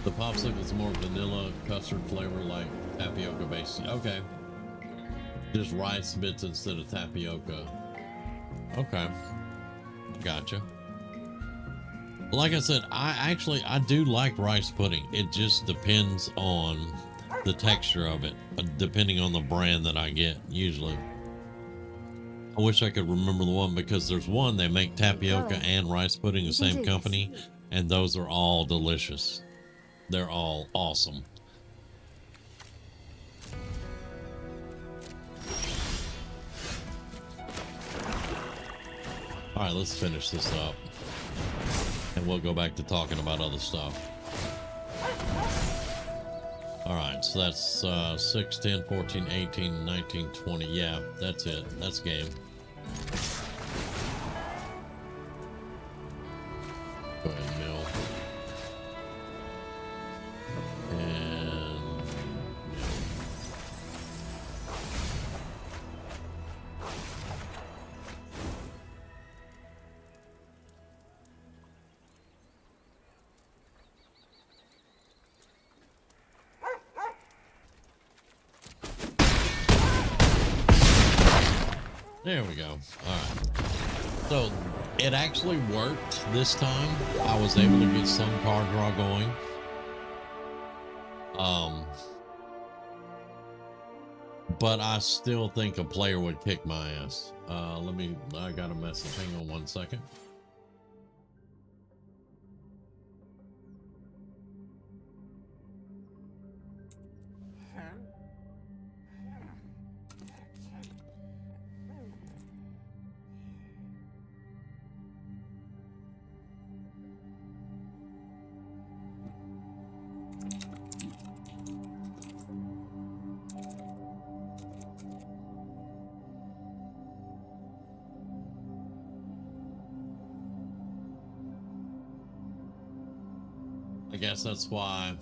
The popsicle is more vanilla custard flavor, like tapioca based. Okay. Just rice bits instead of tapioca. Okay. Gotcha. Like I said, I do like rice pudding. It just depends on the texture of it, depending on the brand that I get, usually. I wish I could remember the one, because there's one they make tapioca and rice pudding, the same company, and those are all delicious. They're all awesome. All right, let's finish this up. And we'll go back to talking about other stuff. All right, so that's 6, 10, 14, 18, 19, 20. Yeah, that's it. That's game. Go ahead, mill. There we go. All right. So it actually worked this time. I was able to get some card draw going. Um, but I still think a player would kick my ass. I got a message. Hang on 1 second. I guess that's why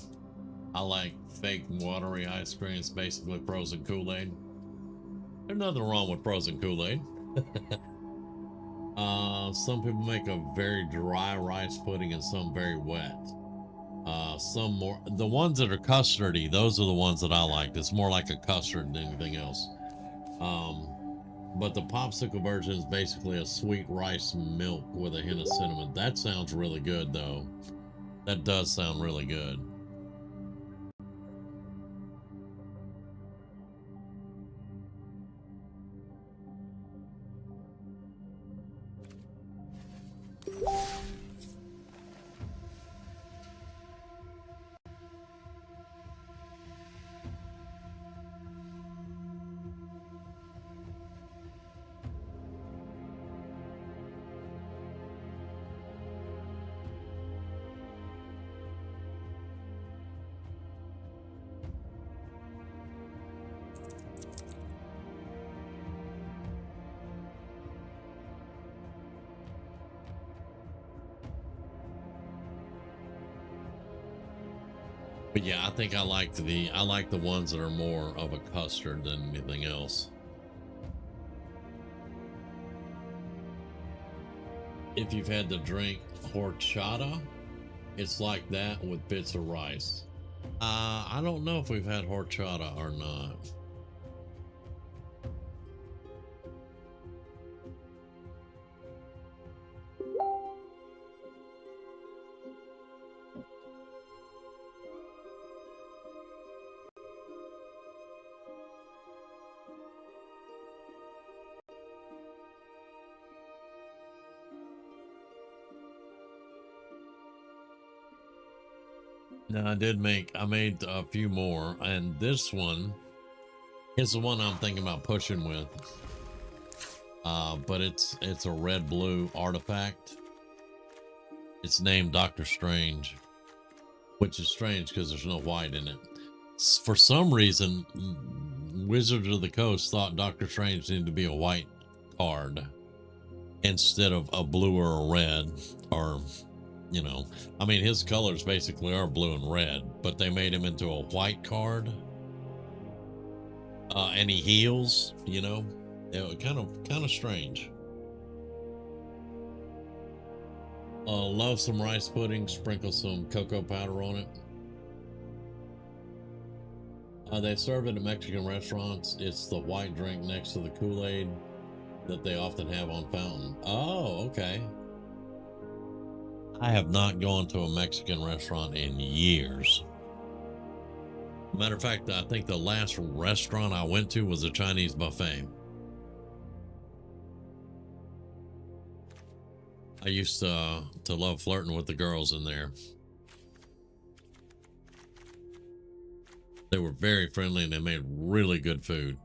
I like fake watery ice cream. It's basically frozen Kool-Aid. There's nothing wrong with frozen Kool-Aid. Some people make a very dry rice pudding and some very wet. Some more, the ones that are custardy, those are the ones that I like. It's more like a custard than anything else. But the popsicle version is basically a sweet rice milk with a hint of cinnamon. That sounds really good, though. That does sound really good. But yeah, I think I like the ones that are more of a custard than anything else. If you've had the drink horchata, it's like that with bits of rice. I don't know if we've had horchata or not. No, I made a few more, and this one is the one I'm thinking about pushing with. But it's a red blue artifact. It's named Doctor Strange, which is strange because there's no white in it. For some reason, Wizards of the Coast thought Doctor Strange needed to be a white card instead of a blue or a red, or you know, I mean, his colors basically are blue and red, but they made him into a white card. And he heals, you know, kind of strange. Love some rice pudding, sprinkle some cocoa powder on it. They serve it at Mexican restaurants. It's the white drink next to the Kool-Aid that they often have on fountain. Oh, okay. I have not gone to a Mexican restaurant in years. Matter of fact, I think the last restaurant I went to was a Chinese buffet. I used to love flirting with the girls in there. They were very friendly and they made really good food.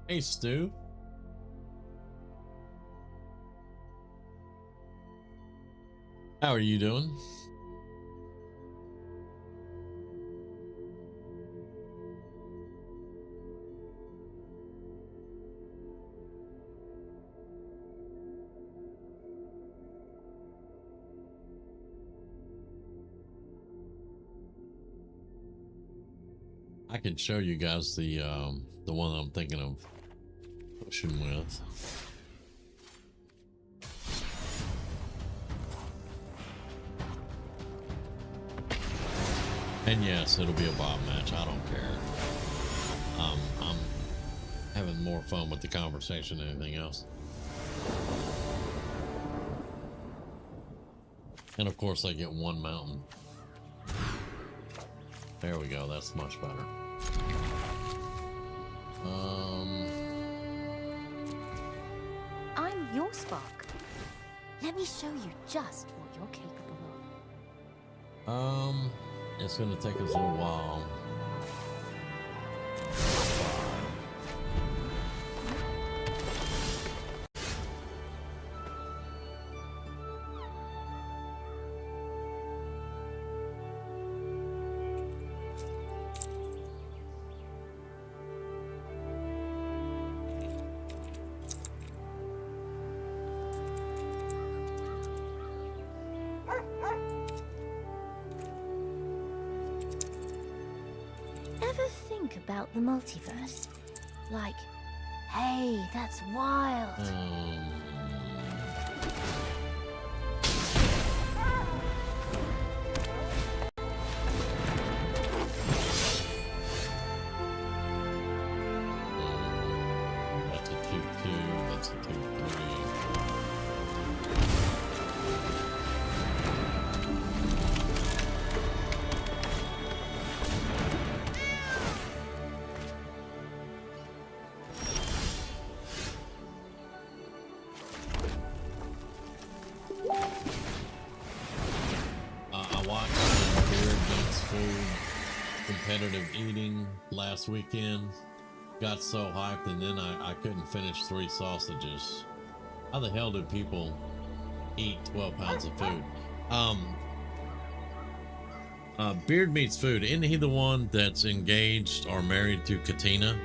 Hey, Stu. How are you doing? I can show you guys the one I'm thinking of pushing with. And yes, it'll be a bot match. I don't care. I'm having more fun with the conversation than anything else. And of course, I get one mountain. There we go. That's much better. I'm your spark. Let me show you just what you're capable of. It's gonna take us a little while. About the multiverse. Like, hey, that's wild. That's a 2-2, that's a 2-3. Competitive eating last weekend, got so hyped, and then I couldn't finish 3 sausages. How the hell do people eat 12 pounds of food? Beard Meats Food, isn't he the one that's engaged or married to Katina?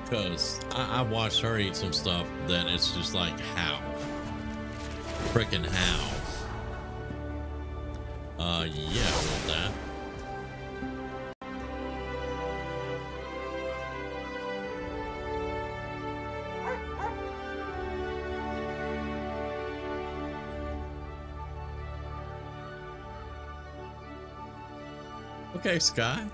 Because I've watched her eat some stuff that it's just like, how? Frickin' how? Yeah, I want that. Okay, Sky.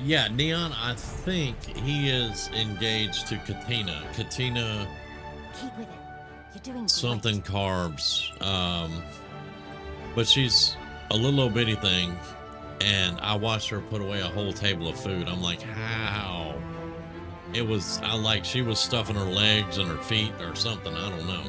Yeah, Neon, I think he is engaged to Katina. Katina, keep with it. You're doing something great. carbs. But she's a little old bitty thing, and I watched her put away a whole table of food. I'm like, how? It was, she was stuffing her legs and her feet or something. I don't know.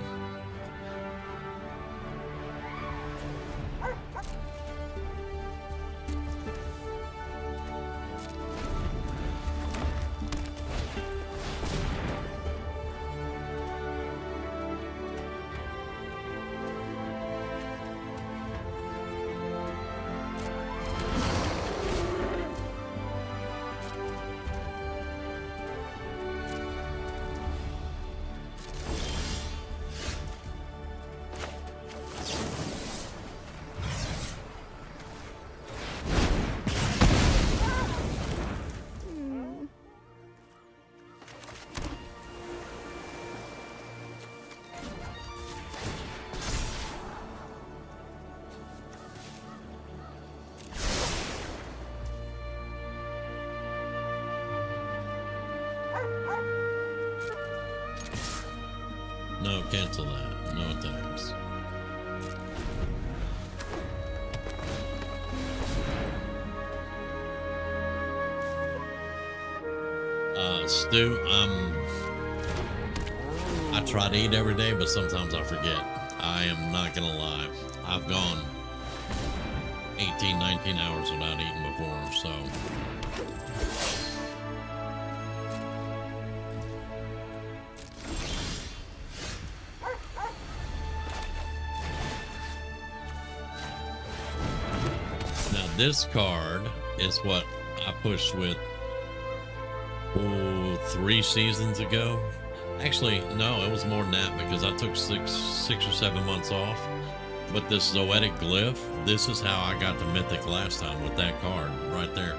No, cancel that. No attacks. Stu, I try to eat every day, but sometimes I forget. I am not gonna lie. I've gone 18, 19 hours without eating before, so. Now this card is what I pushed with 3 seasons ago. Actually, no, it was more than that because I took six or 7 months off. But this Zoetic Glyph, this is how I got to Mythic last time with that card right there.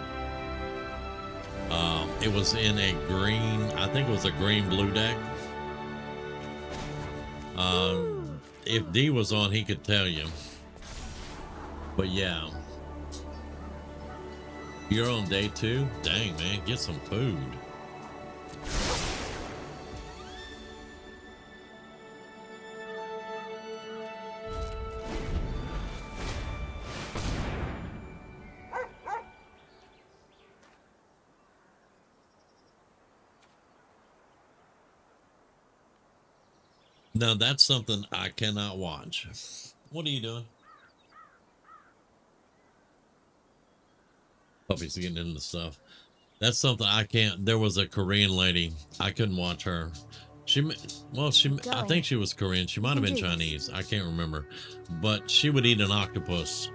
It was in a green, I think it was a green-blue deck. If D was on, he could tell you. But yeah. You're on day 2? Dang, man, get some food. Now that's something I cannot watch. What are you doing? Puppy's getting into stuff. That's something I can't. There was a Korean lady. I couldn't watch her. I think she was Korean. She might have been Chinese. I can't remember. But she would eat an octopus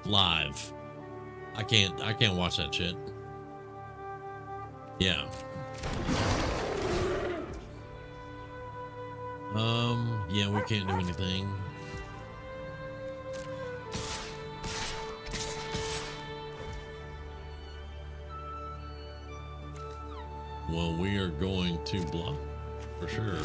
live. I can't watch that shit. Yeah. Yeah, we can't do anything. Well, we are going to block for sure.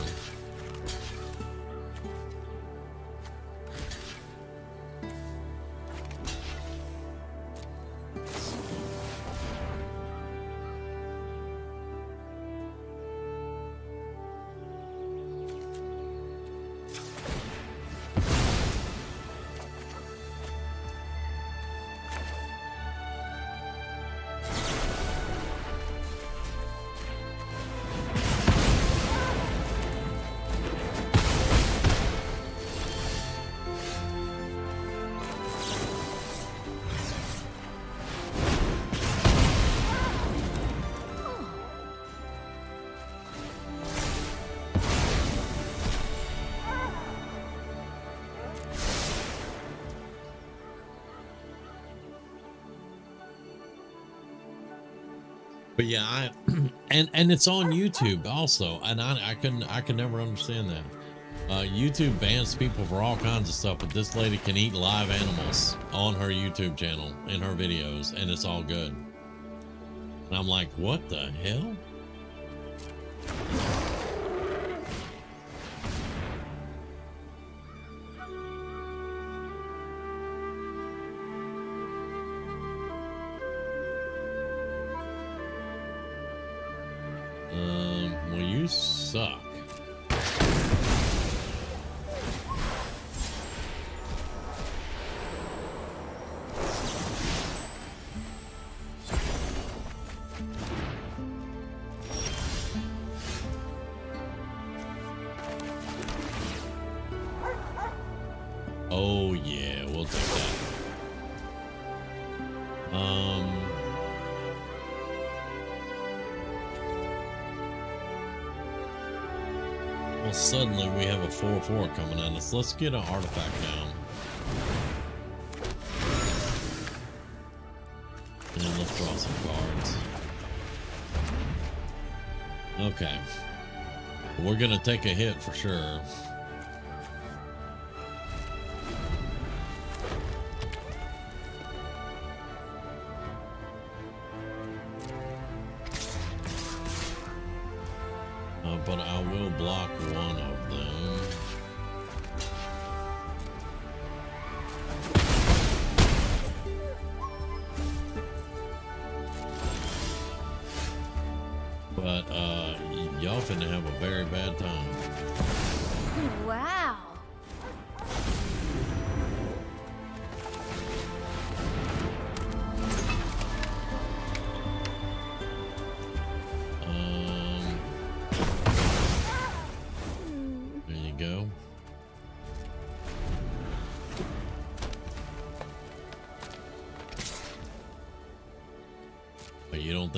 But yeah, and it's on YouTube also, and I could never understand that. YouTube bans people for all kinds of stuff, but this lady can eat live animals on her YouTube channel in her videos, and it's all good. And I'm like, what the hell? Well, you suck. Oh yeah, we'll take that. Well, suddenly we have a 4/4 coming at us. Let's get an artifact down. And let's draw some cards. Okay. We're gonna take a hit for sure. But I will block one of them. But y'all finna have a very bad time. Wow.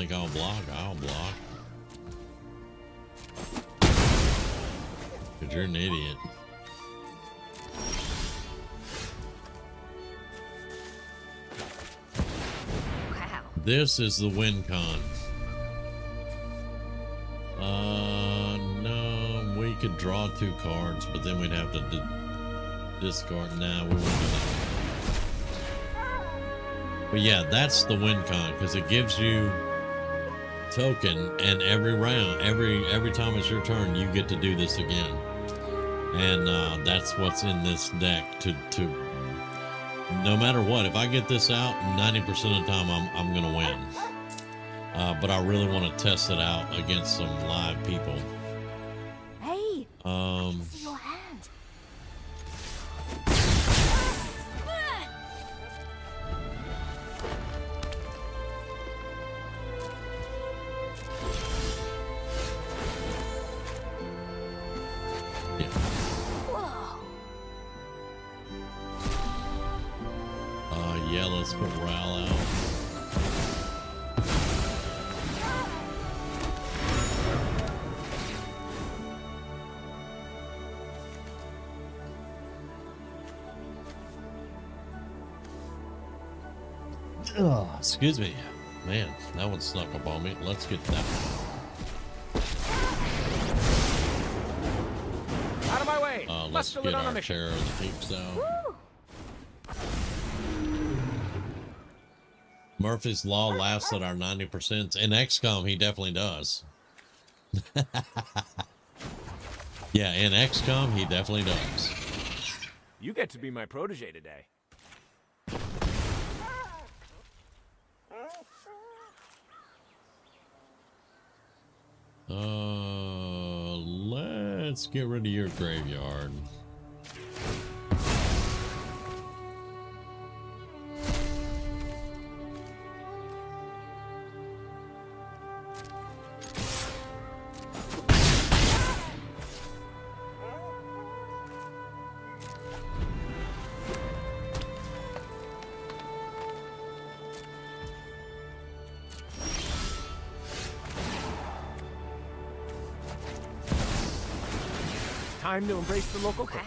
think I'll block? I'll block. Because you're an idiot. Wow. This is the win con. No, we could draw 2 cards, but then we'd have to discard. Nah, we won't do that. But yeah, that's the win con, because it gives you token, and every round, every time it's your turn, you get to do this again. And that's what's in this deck. To no matter what, if I get this out, 90% of the time I'm gonna win. But I really want to test it out against some live people. Hey, see your hand. Yeah. Whoa. Yeah, let's put Ral out. Oh, excuse me. Man, that one snuck up on me. Let's get that one. Out of my way! Let's Must get deliver on a our mission. Terror of the Peeps out. Murphy's Law laughs at our 90%. In XCOM, he definitely does. Yeah, in XCOM, he definitely does. You get to be my protege today. Let's get rid of your graveyard. Time to embrace the local culture.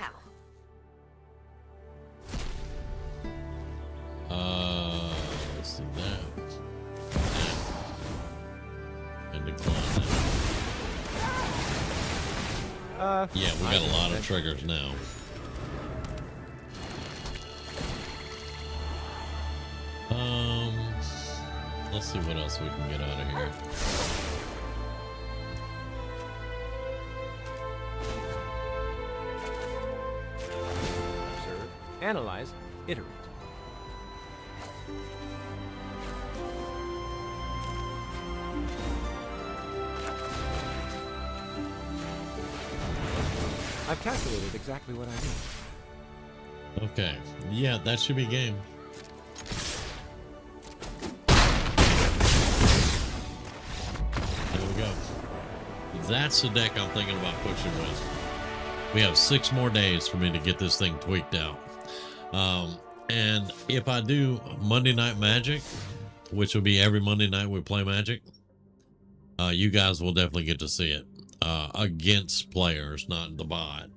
Wow. Let's do that. And decline that. Yeah, we got a lot of triggers now. Let's see what else we can get out of here. Observe, analyze, iterate. I've calculated exactly what I need. Okay. Yeah, that should be game. There we go. That's the deck I'm thinking about pushing with. We have 6 more days for me to get this thing tweaked out. And if I do Monday Night Magic, which will be every Monday night we play Magic, you guys will definitely get to see it against players, not the bot.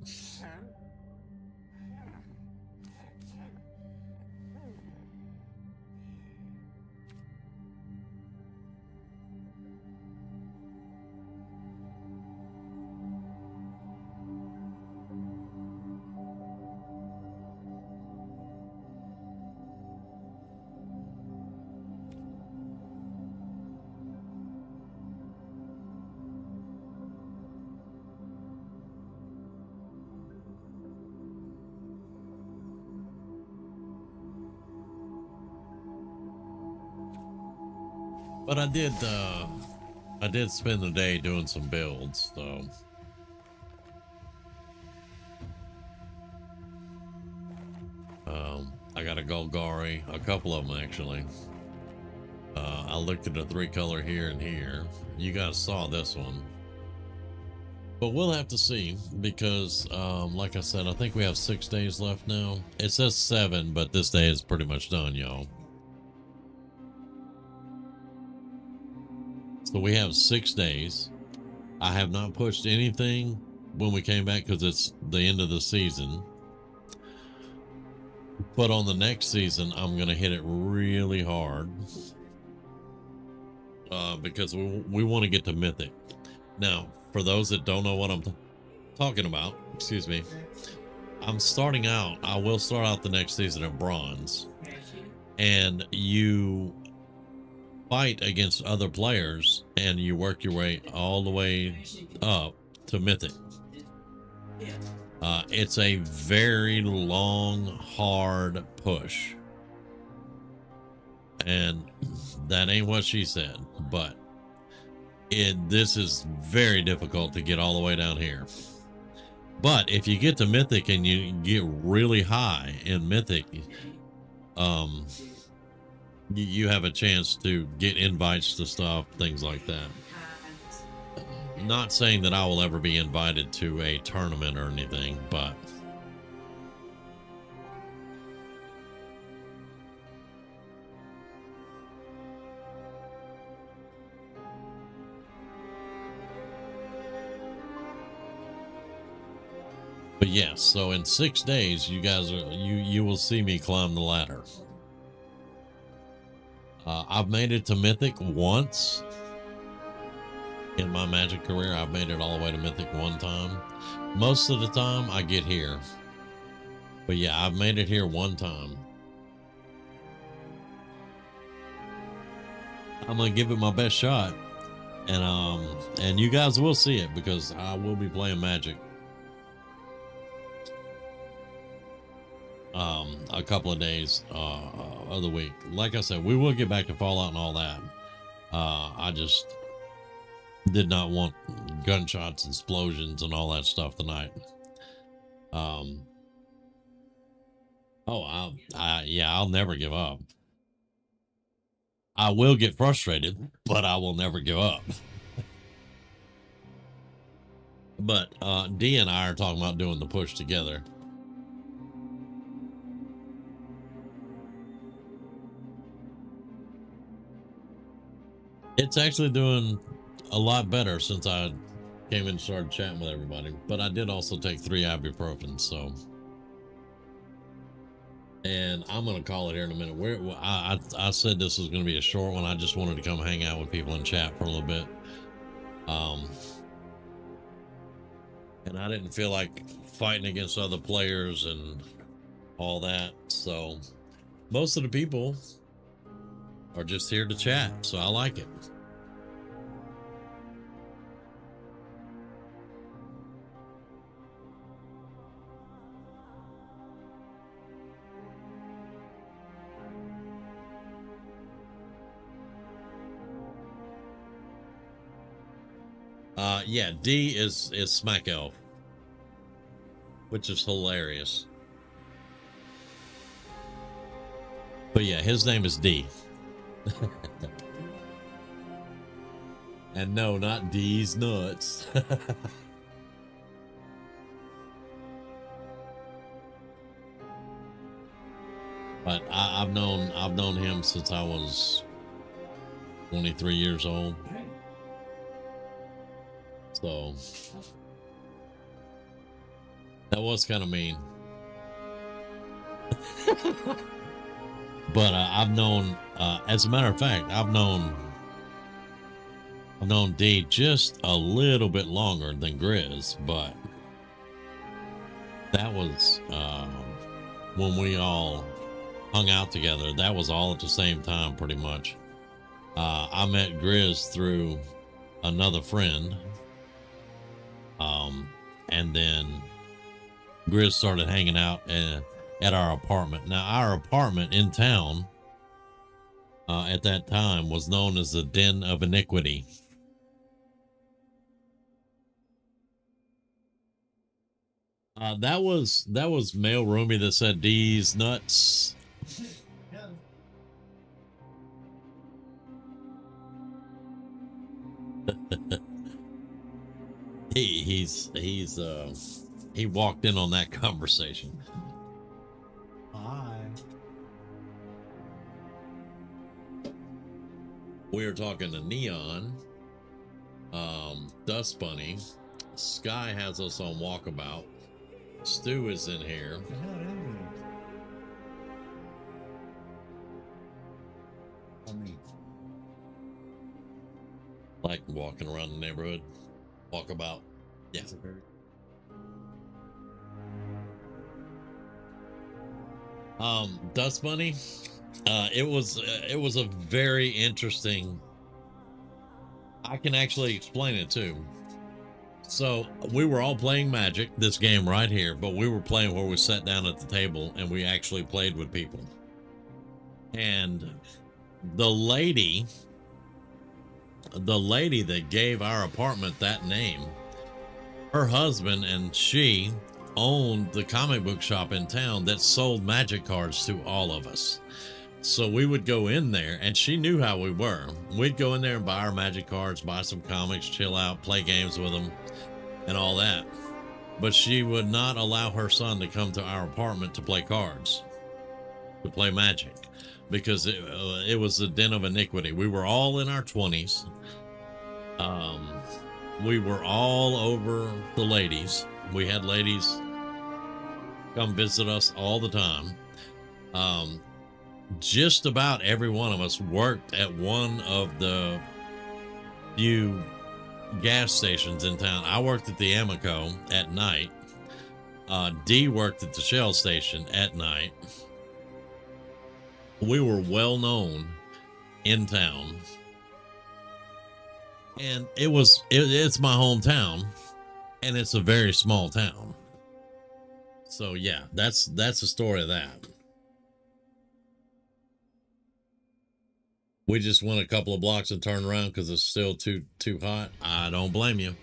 But I did spend the day doing some builds, so I got a Golgari, a couple of them actually. I looked at the 3-color here and here. You guys saw this one, but we'll have to see because, like I said, I think we have 6 days left now. It says 7, but this day is pretty much done, y'all. So we have 6 days. I have not pushed anything when we came back because it's the end of the season. But on the next season, I'm going to hit it really hard. Because we want to get to Mythic. Now, for those that don't know what I'm talking about, excuse me, I'm starting out, I will start out the next season at Bronze. And you fight against other players and you work your way all the way up to Mythic. It's a very long, hard push. And that ain't what she said, but this is very difficult to get all the way down here. But if you get to Mythic and you get really high in Mythic, you have a chance to get invites to stuff, things like that. Not saying that I will ever be invited to a tournament or anything, but yes, so in 6 days you guys are you will see me climb the ladder. I've made it to Mythic once in my Magic career. I've made it all the way to Mythic one time. Most of the time I get here, but yeah, I've made it here one time. I'm gonna give it my best shot, and you guys will see it because I will be playing Magic a couple of days of the week. Like I said, we will get back to Fallout and all that. I just did not want gunshots, explosions, and all that stuff tonight. Yeah, I'll never give up. I will get frustrated, but I will never give up. But D and I are talking about doing the push together. It's actually doing a lot better since I came in and started chatting with everybody. But I did also take 3 ibuprofen, so. And I'm going to call it here in a minute. I said this was going to be a short one. I just wanted to come hang out with people and chat for a little bit. And I didn't feel like fighting against other players and all that. So most of the people are just here to chat. So I like it. Yeah, D is Smack Elf, which is hilarious. But yeah, his name is D. And no, not D's nuts. But I've known him since I was 23 years old. So that was kind of mean. But I've known, as a matter of fact, I've known D just a little bit longer than Grizz, but that was when we all hung out together. That was all at the same time, pretty much. I met Grizz through another friend. And then Grizz started hanging out at our apartment. Now, our apartment in town at that time was known as the Den of Iniquity. That was Male Roomie that said D's nuts. He walked in on that conversation. Hi. We were talking to Neon, Dust Bunny. Sky has us on Walkabout. Stu is in here. What the hell that means? I mean, Like walking around the neighborhood. Walkabout. Yeah. it's a very Dust Bunny. It was a very interesting. I can actually explain it too. So we were all playing Magic, this game right here, but we were playing where we sat down at the table and we actually played with people. And the lady that gave our apartment that name, her husband and she owned the comic book shop in town that sold Magic cards to all of us. So we would go in there, and she knew how we were. We'd go in there and buy our Magic cards, buy some comics, chill out, play games with them, and all that. But she would not allow her son to come to our apartment to play cards, to play Magic, because it was a den of iniquity. We were all in our 20s. We were all over the ladies. We had ladies come visit us all the time. Just about every one of us worked at one of the few gas stations in town. I worked at the Amoco at night. D worked at the Shell station at night. We were well known in town, and it's my hometown, and it's a very small town. So yeah, that's the story of that. We just went a couple of blocks and turned around because it's still too hot. I don't blame you.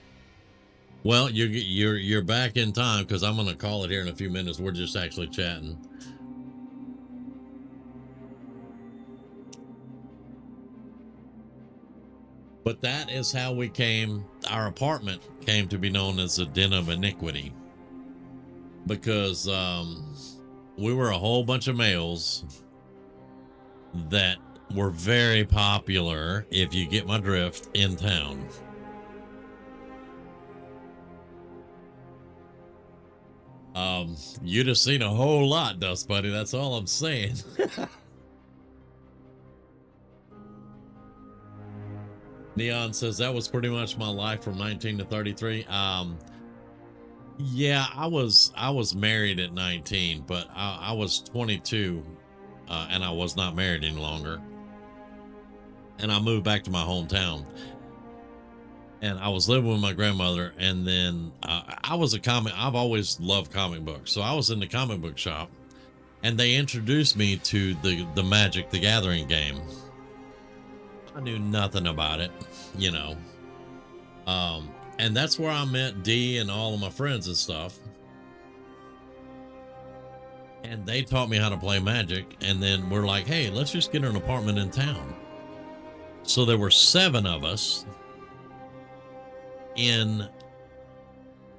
Well, you're back in time because I'm gonna call it here in a few minutes. We're just actually chatting. But that is how our apartment came to be known as the Den of Iniquity. Because we were a whole bunch of males that were very popular, if you get my drift, in town. You'd have seen a whole lot, Dust Buddy. That's all I'm saying. Neon says that was pretty much my life from 19 to 33. Yeah, I was married at 19, but I was 22, and I was not married any longer. And I moved back to my hometown. And I was living with my grandmother, and then I've always loved comic books. So I was in the comic book shop, and they introduced me to the Magic the Gathering game. I knew nothing about it, you know. And that's where I met D and all of my friends and stuff. And they taught me how to play Magic, and then we're like, hey, let's just get an apartment in town. So there were 7 of us. In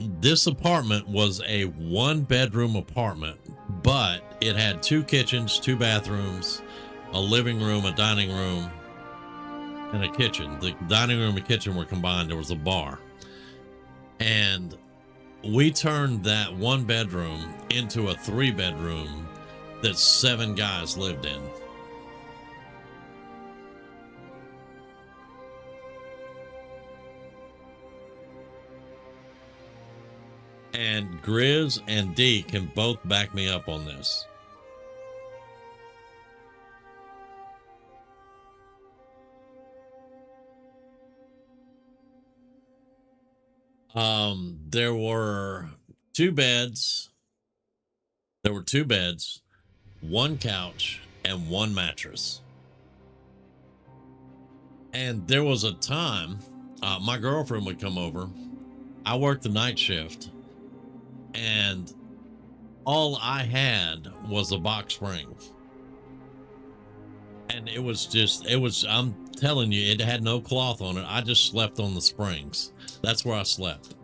this apartment was a 1-bedroom apartment, but it had 2 kitchens, 2 bathrooms, a living room, a dining room, and a kitchen. The dining room and kitchen were combined. There was a bar. And we turned that 1-bedroom into a 3-bedroom that 7 guys lived in. And Grizz and D can both back me up on this. There were 2 beds. There were 2 beds, 1 couch, and 1 mattress. And there was a time, my girlfriend would come over. I worked the night shift, and all I had was a box spring. And I'm telling you, it had no cloth on it. I just slept on the springs. That's where I slept.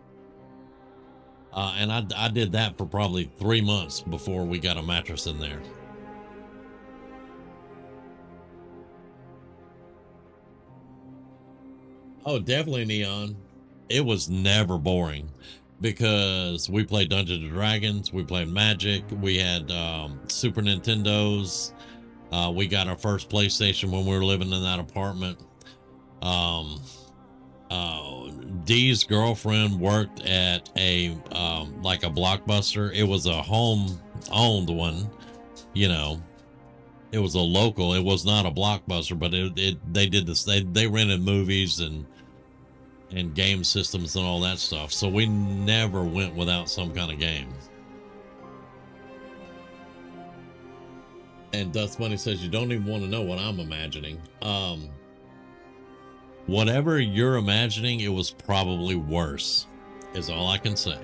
And I did that for probably 3 months before we got a mattress in there. Oh, definitely Neon. It was never boring because we played Dungeons and Dragons, we played Magic, we had Super Nintendos. We got our first PlayStation when we were living in that apartment. Um, Dee's girlfriend worked at a like a Blockbuster. It was a home owned one, you know. It was a local. It was not a Blockbuster, but they did this. They rented movies and game systems and all that stuff. So we never went without some kind of game. And Dust Bunny says you don't even want to know what I'm imagining. Whatever you're imagining, it was probably worse, is all I can say.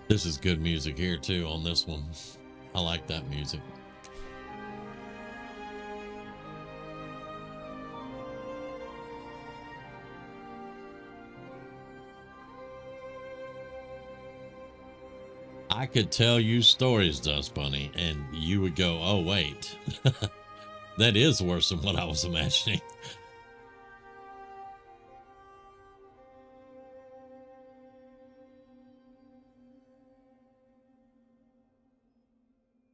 This is good music here too on this one. I like that music. I could tell you stories, Dust Bunny, and you would go, oh, wait, that is worse than what I was imagining.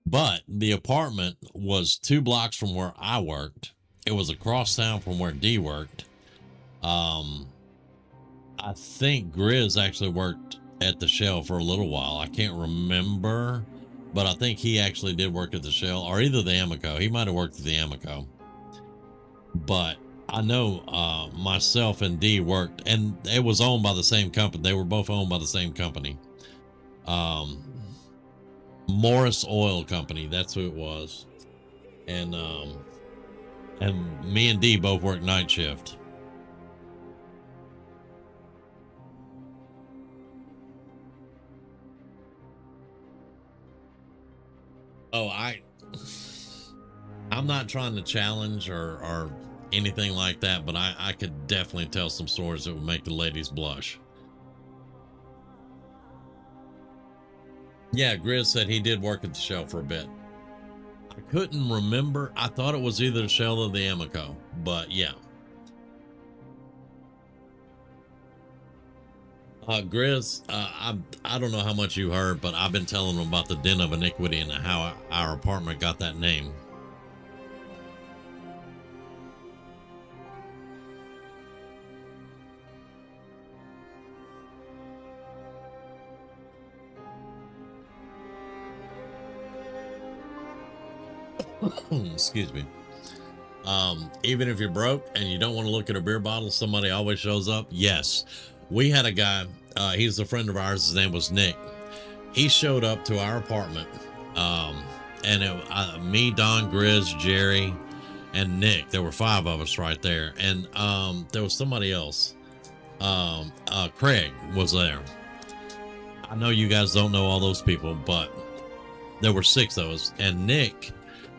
But the apartment was 2 blocks from where I worked. It was across town from where D worked. I think Grizz actually worked at the Shell for a little while. I can't remember, but I think he actually did work at the Shell or either the Amico. He might have worked at the Amico. But I know myself and D worked, and it was owned by the same company. They were both owned by the same company. Morris Oil Company, that's who it was. And me and D both worked night shift. Oh, I'm not trying to challenge or anything like that, but I could definitely tell some stories that would make the ladies blush. Yeah, Grizz said he did work at the Shell for a bit. I couldn't remember. I thought it was either the Shell or the Amico, but yeah. Grizz, I don't know how much you heard, but I've been telling them about the Den of Iniquity and how our apartment got that name. Excuse me. Even if you're broke and you don't want to look at a beer bottle, somebody always shows up. Yes, we had a guy. He's a friend of ours. His name was Nick. He showed up to our apartment, and me, Don, Grizz, Jerry, and Nick. There were 5 of us right there, and there was somebody else. Craig was there. I know you guys don't know all those people, but there were 6 of us, and Nick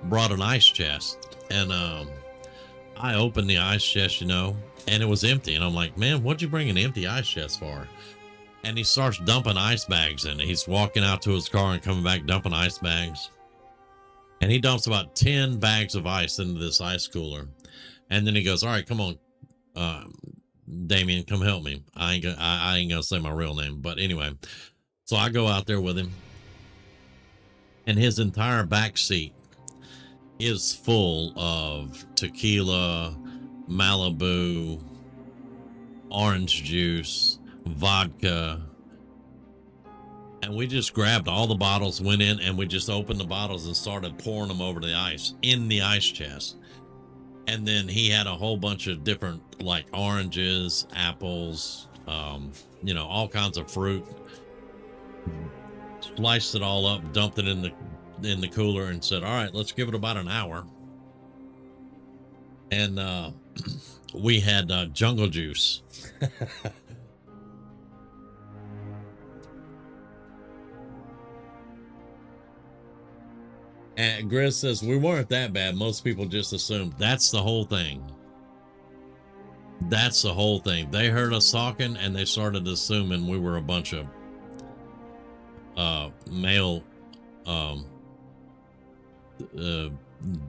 brought an ice chest, and I opened the ice chest, and it was empty, and I'm like, man, what'd you bring an empty ice chest for? And he starts dumping ice bags in it. He's walking out to his car and coming back dumping ice bags, and he dumps about 10 bags of ice into this ice cooler, and then he goes, all right, come on, Damien, come help me. I ain't gonna say my real name, but anyway, so I go out there with him, and his entire back seat is full of tequila, Malibu, orange juice, vodka, and we just grabbed all the bottles, went in, and we just opened the bottles and started pouring them over the ice in the ice chest. And then he had a whole bunch of different, like, oranges, apples, all kinds of fruit, sliced it all up, dumped it in the cooler, and said, all right, let's give it about an hour. And we had jungle juice. And Grizz says, we weren't that bad. Most people just assumed. That's the whole thing. That's the whole thing. They heard us talking and they started assuming we were a bunch of male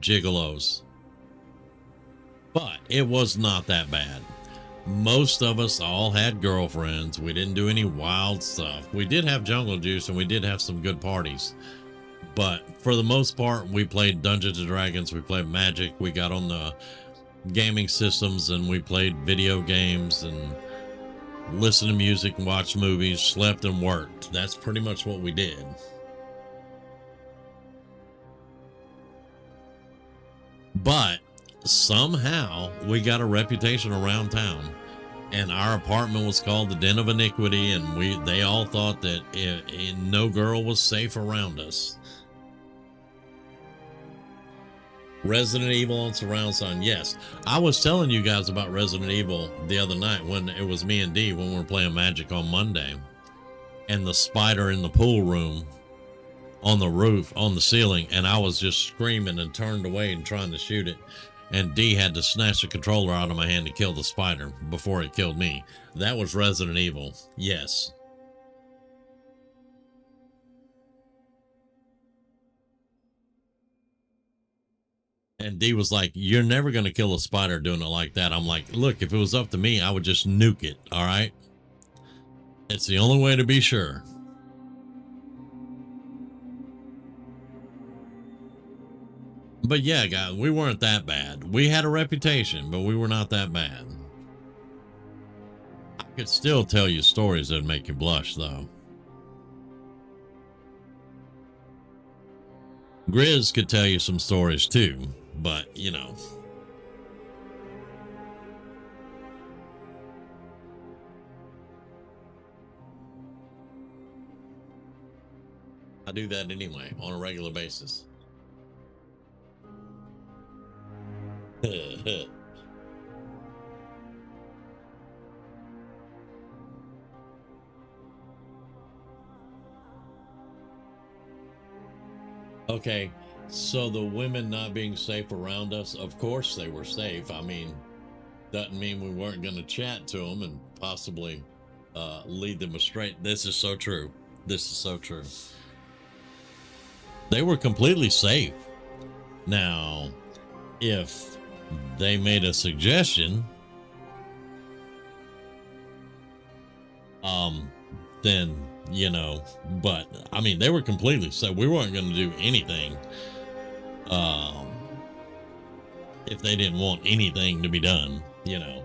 gigolos. But it was not that bad. Most of us all had girlfriends. We didn't do any wild stuff. We did have jungle juice and we did have some good parties. But for the most part, we played Dungeons and Dragons. We played Magic. We got on the gaming systems and we played video games and listened to music and watched movies, slept and worked. That's pretty much what we did. But somehow we got a reputation around town, and our apartment was called the Den of Iniquity, and they all thought that no girl was safe around us. Resident Evil on surround sound. Yes, I was telling you guys about Resident Evil the other night when it was me and Dee when we were playing Magic on Monday, and the spider in the pool room on the roof, on the ceiling, and I was just screaming and turned away and trying to shoot it, and Dee had to snatch the controller out of my hand to kill the spider before it killed me. That was Resident Evil. Yes. And Dee was like, you're never going to kill a spider doing it like that. I'm like, look, if it was up to me, I would just nuke it. All right. It's the only way to be sure. But yeah, guys, we weren't that bad. We had a reputation, but we were not that bad. I could still tell you stories that'd make you blush, though. Grizz could tell you some stories too, but you know. I do that anyway on a regular basis. Okay, so the women not being safe around us, of course they were safe. I mean, doesn't mean we weren't going to chat to them and possibly lead them astray. This is so true. This is so true. They were completely safe. Now, if they made a suggestion, then, you know, but I mean, they were completely safe. We weren't going to do anything if they didn't want anything to be done, you know.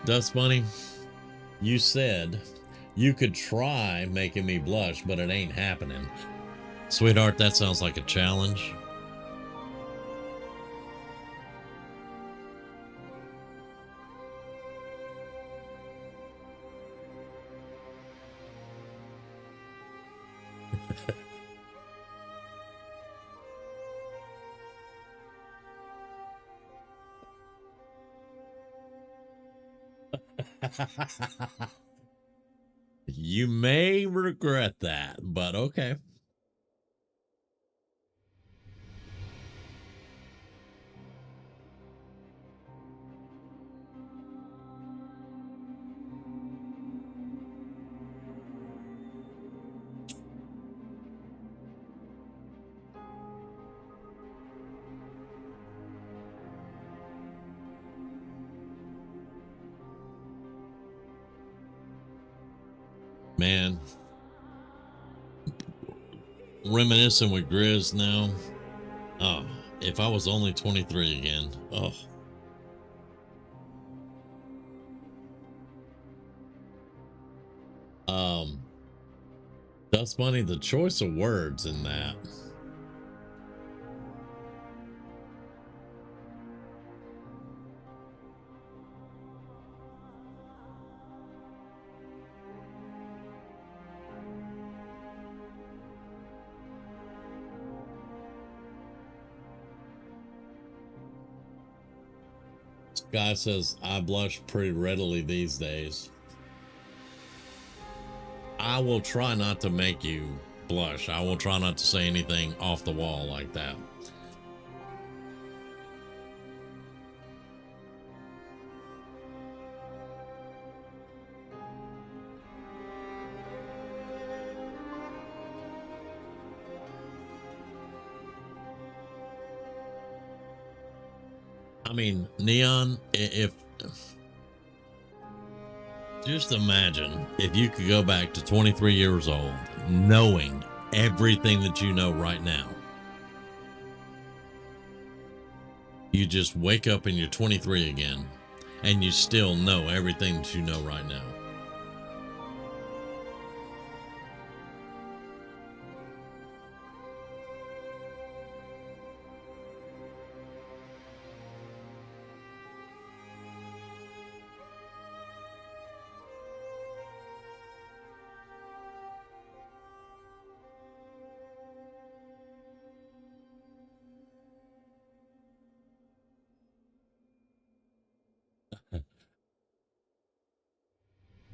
Dust Bunny, you said you could try making me blush, but it ain't happening. Sweetheart, that sounds like a challenge. You may regret that, but okay. Man, reminiscing with Grizz now. Oh, if I was only 23 again. Oh. Dust Bunny, the choice of words in that. Guy says, I blush pretty readily these days. I will try not to make you blush. I will try not to say anything off the wall like that. I mean, Neon, if just imagine if you could go back to 23 years old, knowing everything that you know right now. You just wake up and you're 23 again, and you still know everything that you know right now.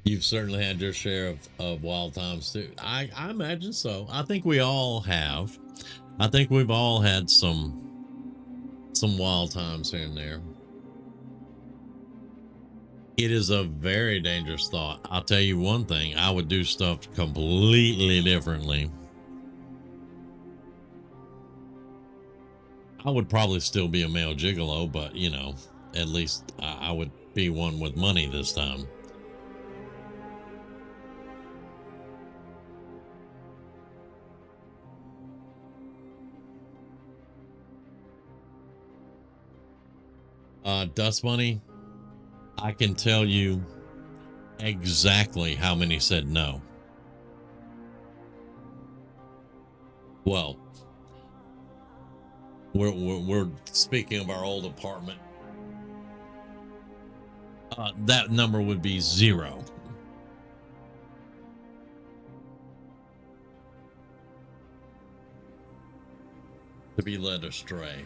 You've certainly had your share of wild times too. I imagine so. I think we all have. I think we've all had some wild times here and there. It is a very dangerous thought. I'll tell you one thing, I would do stuff completely differently. I would probably still be a male gigolo, but you know, at least I would be one with money this time. Dust Bunny, I can tell you exactly how many said no. Well, we're speaking of our old apartment. That number would be 0. To be led astray.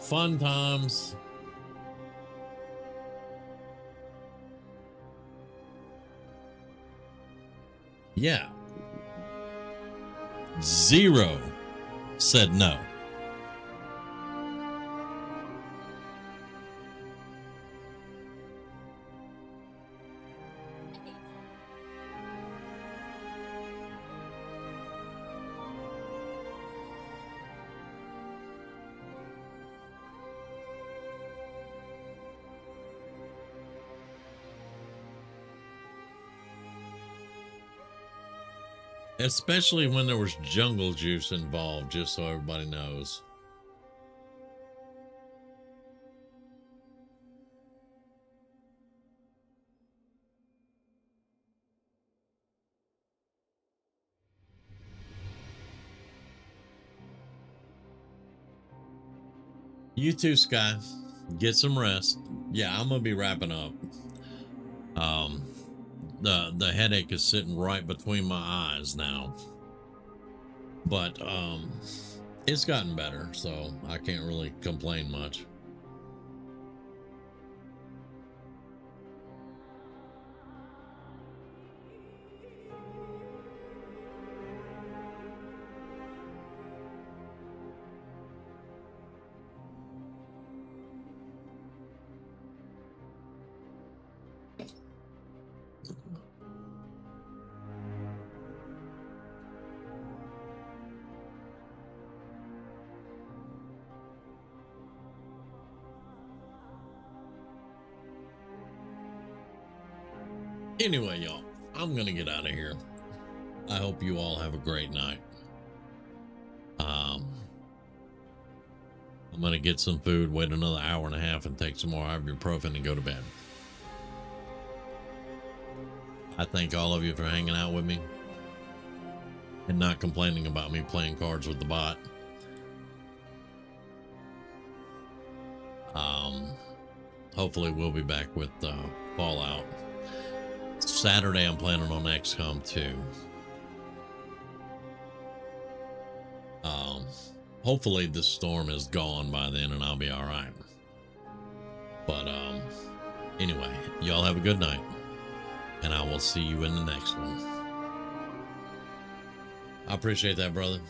Fun times. Yeah. 0 said no. Especially when there was jungle juice involved, just so everybody knows. You too, Sky. Get some rest. Yeah, I'm gonna be wrapping up. The headache is sitting right between my eyes now, but it's gotten better, so I can't really complain much. Anyway, y'all, I'm gonna get out of here. I hope you all have a great night. I'm gonna get some food, wait another hour and a half, and take some more ibuprofen and go to bed. I thank all of you for hanging out with me and not complaining about me playing cards with the bot. Hopefully we'll be back with Fallout. Saturday I'm planning on XCOM 2. Hopefully this storm is gone by then and I'll be all right. But anyway, y'all have a good night, and I will see you in the next one. I appreciate that, brother.